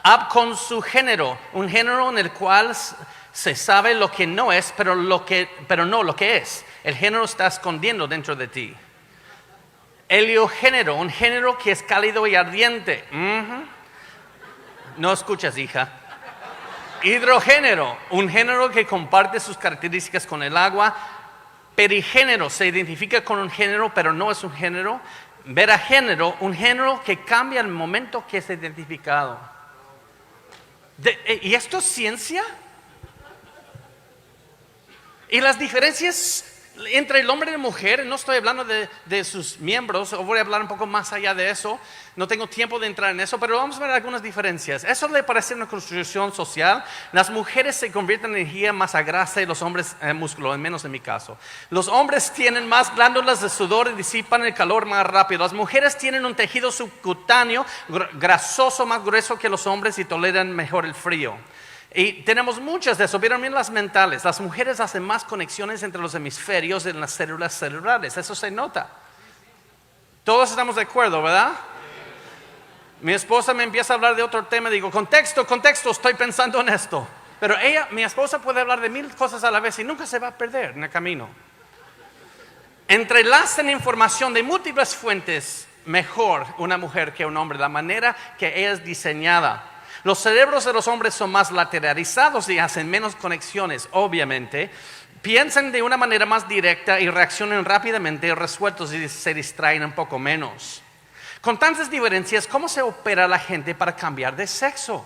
Ab con su género, un género en el cual se sabe lo que no es, pero no lo que es. El género está escondiendo dentro de ti. Heliogénero, un género que es cálido y ardiente. No escuchas, hija. Hidrogénero, un género que comparte sus características con el agua. Perigénero, se identifica con un género, pero no es un género. Veragénero, un género que cambia al momento que es identificado. ¿Y esto es ciencia? Y las diferencias entre el hombre y la mujer, no estoy hablando de sus miembros, o voy a hablar un poco más allá de eso, no tengo tiempo de entrar en eso, pero vamos a ver algunas diferencias. Eso le parece una construcción social. Las mujeres se convierten en energía más a grasa y los hombres en músculo, al menos en mi caso. Los hombres tienen más glándulas de sudor y disipan el calor más rápido. Las mujeres tienen un tejido subcutáneo grasoso más grueso que los hombres y toleran mejor el frío. Y tenemos muchas de eso. Vieron bien las mentales. Las mujeres hacen más conexiones entre los hemisferios en las células celulares. Eso se nota. Todos estamos de acuerdo, ¿verdad? Mi esposa me empieza a hablar de otro tema. Digo, contexto, estoy pensando en esto. Pero mi esposa puede hablar de 1000 cosas a la vez y nunca se va a perder en el camino. Entrelazan información de múltiples fuentes mejor una mujer que un hombre. La manera que ella es diseñada. Los cerebros de los hombres son más lateralizados y hacen menos conexiones, obviamente. Piensan de una manera más directa y reaccionan rápidamente, resueltos y se distraen un poco menos. Con tantas diferencias, ¿cómo se opera la gente para cambiar de sexo?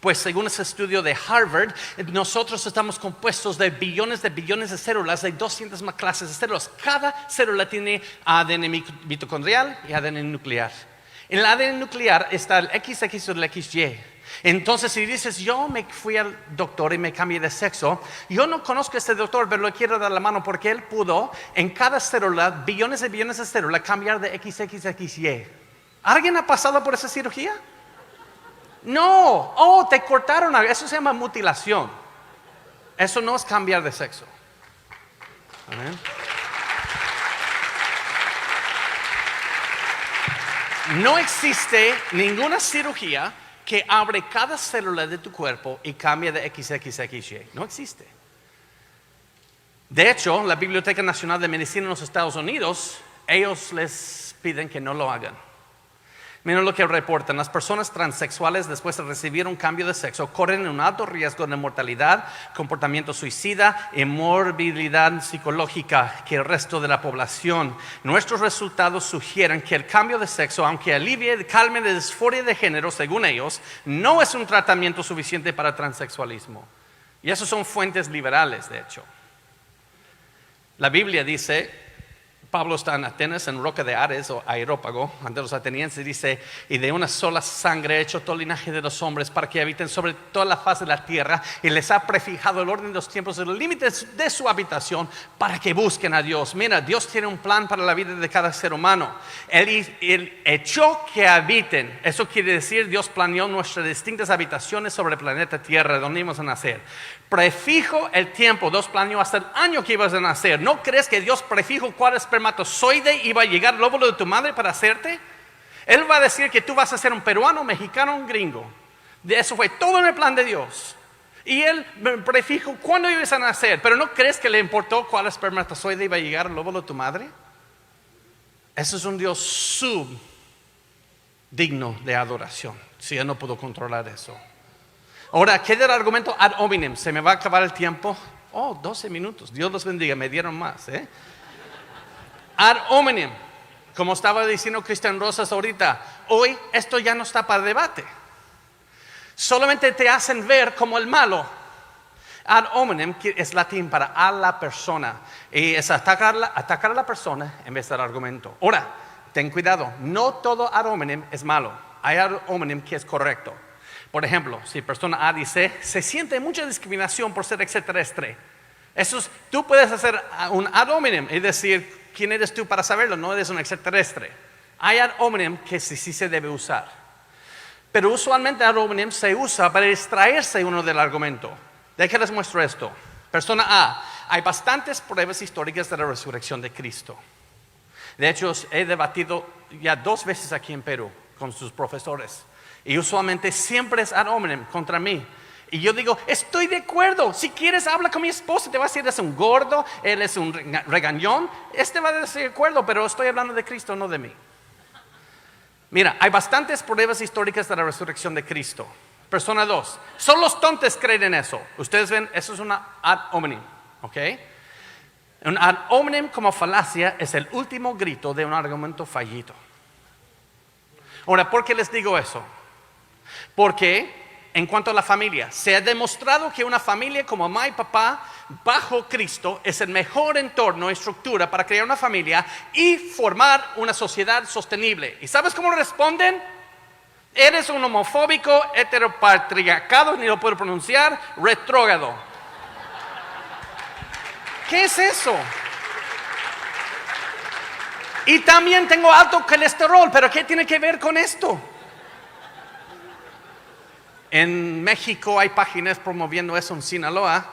Pues según ese estudio de Harvard, nosotros estamos compuestos de billones de células, de 200 más clases de células. Cada célula tiene ADN mitocondrial y ADN nuclear. En el ADN nuclear está el XX o el XY. Entonces, si dices, yo me fui al doctor y me cambié de sexo, yo no conozco a este doctor, pero le quiero dar la mano porque él pudo, en cada célula, billones de células, cambiar de XX a XY. ¿Alguien ha pasado por esa cirugía? No. Oh, te cortaron. Eso se llama mutilación. Eso no es cambiar de sexo. Amén. No existe ninguna cirugía que abre cada célula de tu cuerpo y cambia de XX a XY. No existe. De hecho, la Biblioteca Nacional de Medicina en los Estados Unidos, ellos les piden que no lo hagan. Miren lo que reportan. Las personas transexuales después de recibir un cambio de sexo corren un alto riesgo de mortalidad, comportamiento suicida y morbilidad psicológica que el resto de la población. Nuestros resultados sugieren que el cambio de sexo, aunque alivie y calme la disforia de género, según ellos, no es un tratamiento suficiente para transexualismo. Y eso son fuentes liberales, de hecho. La Biblia dice... Pablo está en Atenas, en Roca de Ares o Areópago, ante los atenienses, dice, y de una sola sangre ha hecho todo el linaje de los hombres para que habiten sobre toda la faz de la tierra y les ha prefijado el orden de los tiempos y los límites de su habitación para que busquen a Dios. Mira, Dios tiene un plan para la vida de cada ser humano. Él echó que habiten. Eso quiere decir Dios planeó nuestras distintas habitaciones sobre el planeta Tierra, donde íbamos a nacer. Prefijo el tiempo, Dios planeó hasta el año que ibas a nacer. ¿No crees que Dios prefijo cuál espermatozoide iba a llegar al óvulo de tu madre para hacerte? Él va a decir que tú vas a ser un peruano, mexicano, un gringo. De eso fue todo en el plan de Dios. Y Él prefijo cuándo ibas a nacer. Pero ¿no crees que le importó cuál espermatozoide iba a llegar al óvulo de tu madre? Eso es un Dios subdigno de adoración. Si Él no pudo controlar eso. Ahora, ¿qué del argumento ad hominem? ¿Se me va a acabar el tiempo? 12 minutos. Dios los bendiga, me dieron más. Ad hominem. Como estaba diciendo Cristian Rosas ahorita, hoy esto ya no está para debate. Solamente te hacen ver como el malo. Ad hominem es latín para a la persona. Y es atacar a la persona en vez del argumento. Ahora, ten cuidado. No todo ad hominem es malo. Hay ad hominem que es correcto. Por ejemplo, si persona A dice, se siente mucha discriminación por ser extraterrestre. Tú puedes hacer un ad hominem y decir, ¿quién eres tú para saberlo? No eres un extraterrestre. Hay ad hominem que sí se debe usar. Pero usualmente ad hominem se usa para extraerse uno del argumento. Déjenles muestro esto. Persona A. Hay bastantes pruebas históricas de la resurrección de Cristo. De hecho, he debatido ya 2 veces aquí en Perú con sus profesores. Y usualmente siempre es ad hominem contra mí. Y yo digo, estoy de acuerdo. Si quieres, habla con mi esposa. Te va a decir, es un gordo, él es un regañón. Va a decir de acuerdo, pero estoy hablando de Cristo, no de mí. Mira, hay bastantes pruebas históricas de la resurrección de Cristo. Persona 2. Solo los tontos creen en eso. Ustedes ven, eso es una ad hominem. ¿Ok? Un ad hominem como falacia es el último grito de un argumento fallido. Ahora, ¿por qué les digo eso? Porque en cuanto a la familia, se ha demostrado que una familia como mamá y papá bajo Cristo es el mejor entorno y estructura para crear una familia y formar una sociedad sostenible. ¿Y sabes cómo responden? Eres un homofóbico, heteropatriarcado, ni lo puedo pronunciar, retrógrado. ¿Qué es eso? Y también tengo alto colesterol, pero ¿qué tiene que ver con esto? En México hay páginas promoviendo eso en Sinaloa,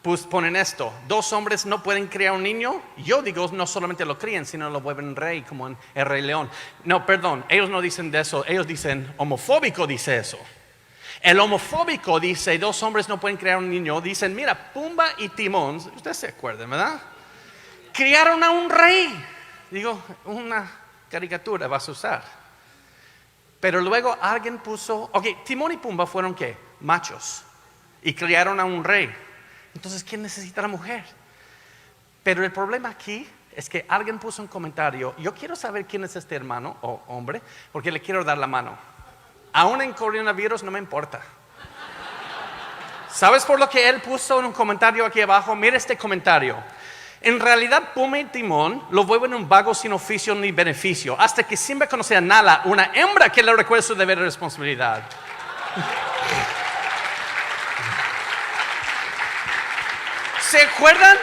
pues ponen esto: 2 hombres no pueden criar un niño. Yo digo, no solamente lo crían, sino lo vuelven rey, como en El Rey León. No, perdón, ellos no dicen de eso, ellos dicen, homofóbico dice eso. El homofóbico dice, 2 hombres no pueden criar un niño. Dicen, mira, Pumba y Timón, ustedes se acuerdan, ¿verdad? Criaron a un rey. Digo, una caricatura vas a usar. Pero luego alguien puso, Timón y Pumba fueron ¿qué? Machos. Y criaron a un rey. Entonces, ¿quién necesita a la mujer? Pero el problema aquí es que alguien puso un comentario. Yo quiero saber quién es este hermano o hombre, porque le quiero dar la mano. Aún en coronavirus no me importa. ¿Sabes por lo que él puso en un comentario aquí abajo? Mira este comentario. En realidad, Pumba y Timón lo vuelven un vago sin oficio ni beneficio, hasta que siempre conoce a Nala, una hembra que le recuerda su deber y responsabilidad. ¿Se acuerdan?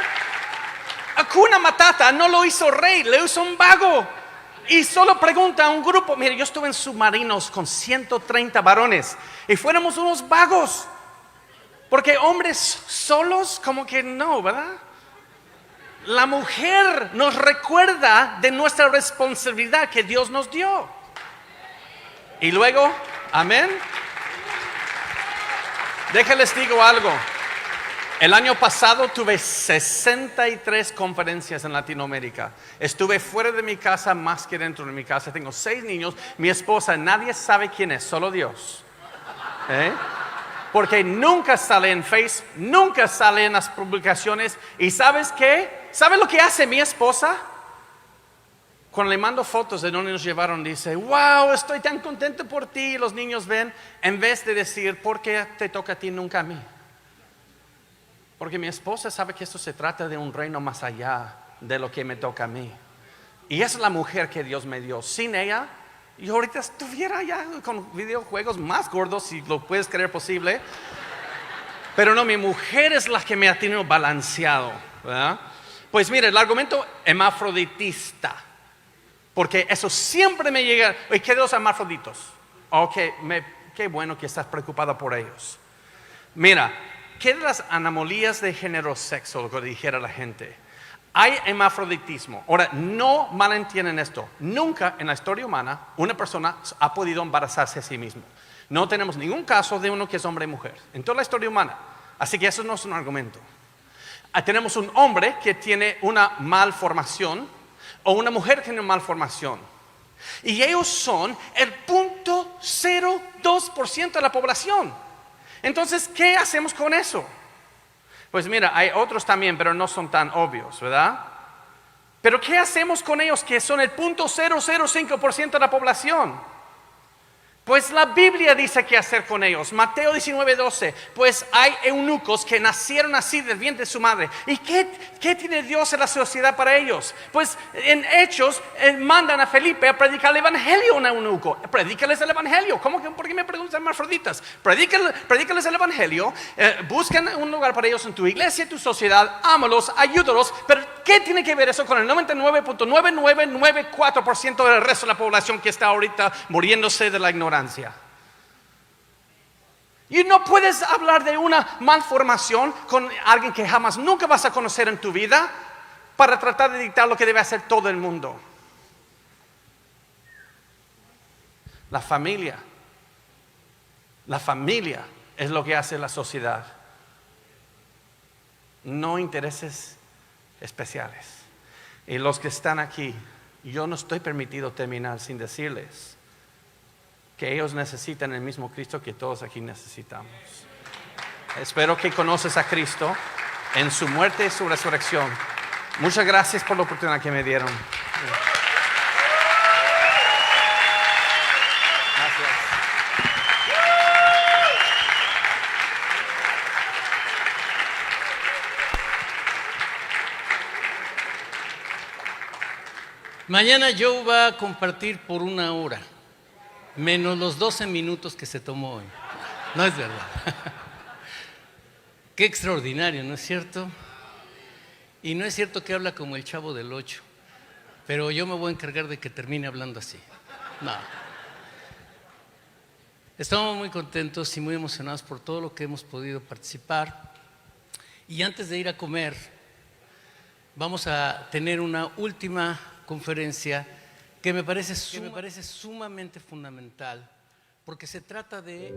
Hakuna Matata no lo hizo rey, lo hizo un vago. Y solo pregunta a un grupo. Mire, yo estuve en submarinos con 130 varones y fuéramos unos vagos. Porque hombres solos, como que no, ¿verdad? La mujer nos recuerda de nuestra responsabilidad que Dios nos dio. Y luego, amén. Déjenles digo algo. El año pasado tuve 63 conferencias en Latinoamérica. Estuve fuera de mi casa más que dentro de mi casa. Tengo 6 niños. Mi esposa, nadie sabe quién es, solo Dios. Porque nunca sale en Face, nunca sale en las publicaciones. ¿Y sabes qué? ¿Sabes lo que hace mi esposa? Cuando le mando fotos de donde nos llevaron, dice, wow, estoy tan contento por ti. Los niños ven, en vez de decir, ¿por qué te toca a ti, nunca a mí? Porque mi esposa sabe que esto se trata de un reino más allá de lo que me toca a mí. Y esa es la mujer que Dios me dio. Sin ella, yo ahorita estuviera ya con videojuegos más gordos, si lo puedes creer posible. Pero no, mi mujer es la que me ha tenido balanceado, ¿verdad? Pues mire, el argumento hermafroditista. Porque eso siempre me llega. ¿Y qué de los hermafroditos? Qué bueno que estás preocupada por ellos. Mira, ¿qué de las anomalías de género sexo, lo que dijera la gente? Hay hermafroditismo. Ahora, no malentiendan esto. Nunca en la historia humana una persona ha podido embarazarse a sí mismo. No tenemos ningún caso de uno que es hombre y mujer en toda la historia humana. Así que eso no es un argumento. Tenemos un hombre que tiene una malformación o una mujer que tiene una malformación. Y ellos son el 0.02% de la población. Entonces, ¿qué hacemos con eso? Pues mira, hay otros también, pero no son tan obvios, ¿verdad? Pero ¿qué hacemos con ellos que son el 0.005% de la población? Pues la Biblia dice qué hacer con ellos. Mateo 19:12. Pues hay eunucos que nacieron así del vientre de su madre. ¿Y qué tiene Dios en la sociedad para ellos? Pues en Hechos mandan a Felipe a predicar el evangelio a un eunuco. Predícales el evangelio. ¿Por qué me preguntan hermafroditas? Predícales el evangelio. Buscan un lugar para ellos en tu iglesia, en tu sociedad. Ámalos, ayúdalos. Pero ¿qué tiene que ver eso con el 99.9994% del resto de la población que está ahorita muriéndose de la ignorancia? Y no puedes hablar de una malformación con alguien que jamás nunca vas a conocer en tu vida para tratar de dictar lo que debe hacer todo el mundo. La familia es lo que hace la sociedad, no intereses especiales. Y los que están aquí, yo no estoy permitido terminar sin decirles que ellos necesitan el mismo Cristo que todos aquí necesitamos. Espero que conoces a Cristo en su muerte y su resurrección. Muchas gracias por la oportunidad que me dieron. Gracias. Mañana Joe va a compartir por 1 hora. Menos los 12 minutos que se tomó hoy. No es verdad. Qué extraordinario, ¿no es cierto? Y no es cierto que habla como el Chavo del 8. Pero yo me voy a encargar de que termine hablando así. No. Estamos muy contentos y muy emocionados por todo lo que hemos podido participar. Y antes de ir a comer, vamos a tener una última conferencia que me parece sumamente fundamental, porque se trata de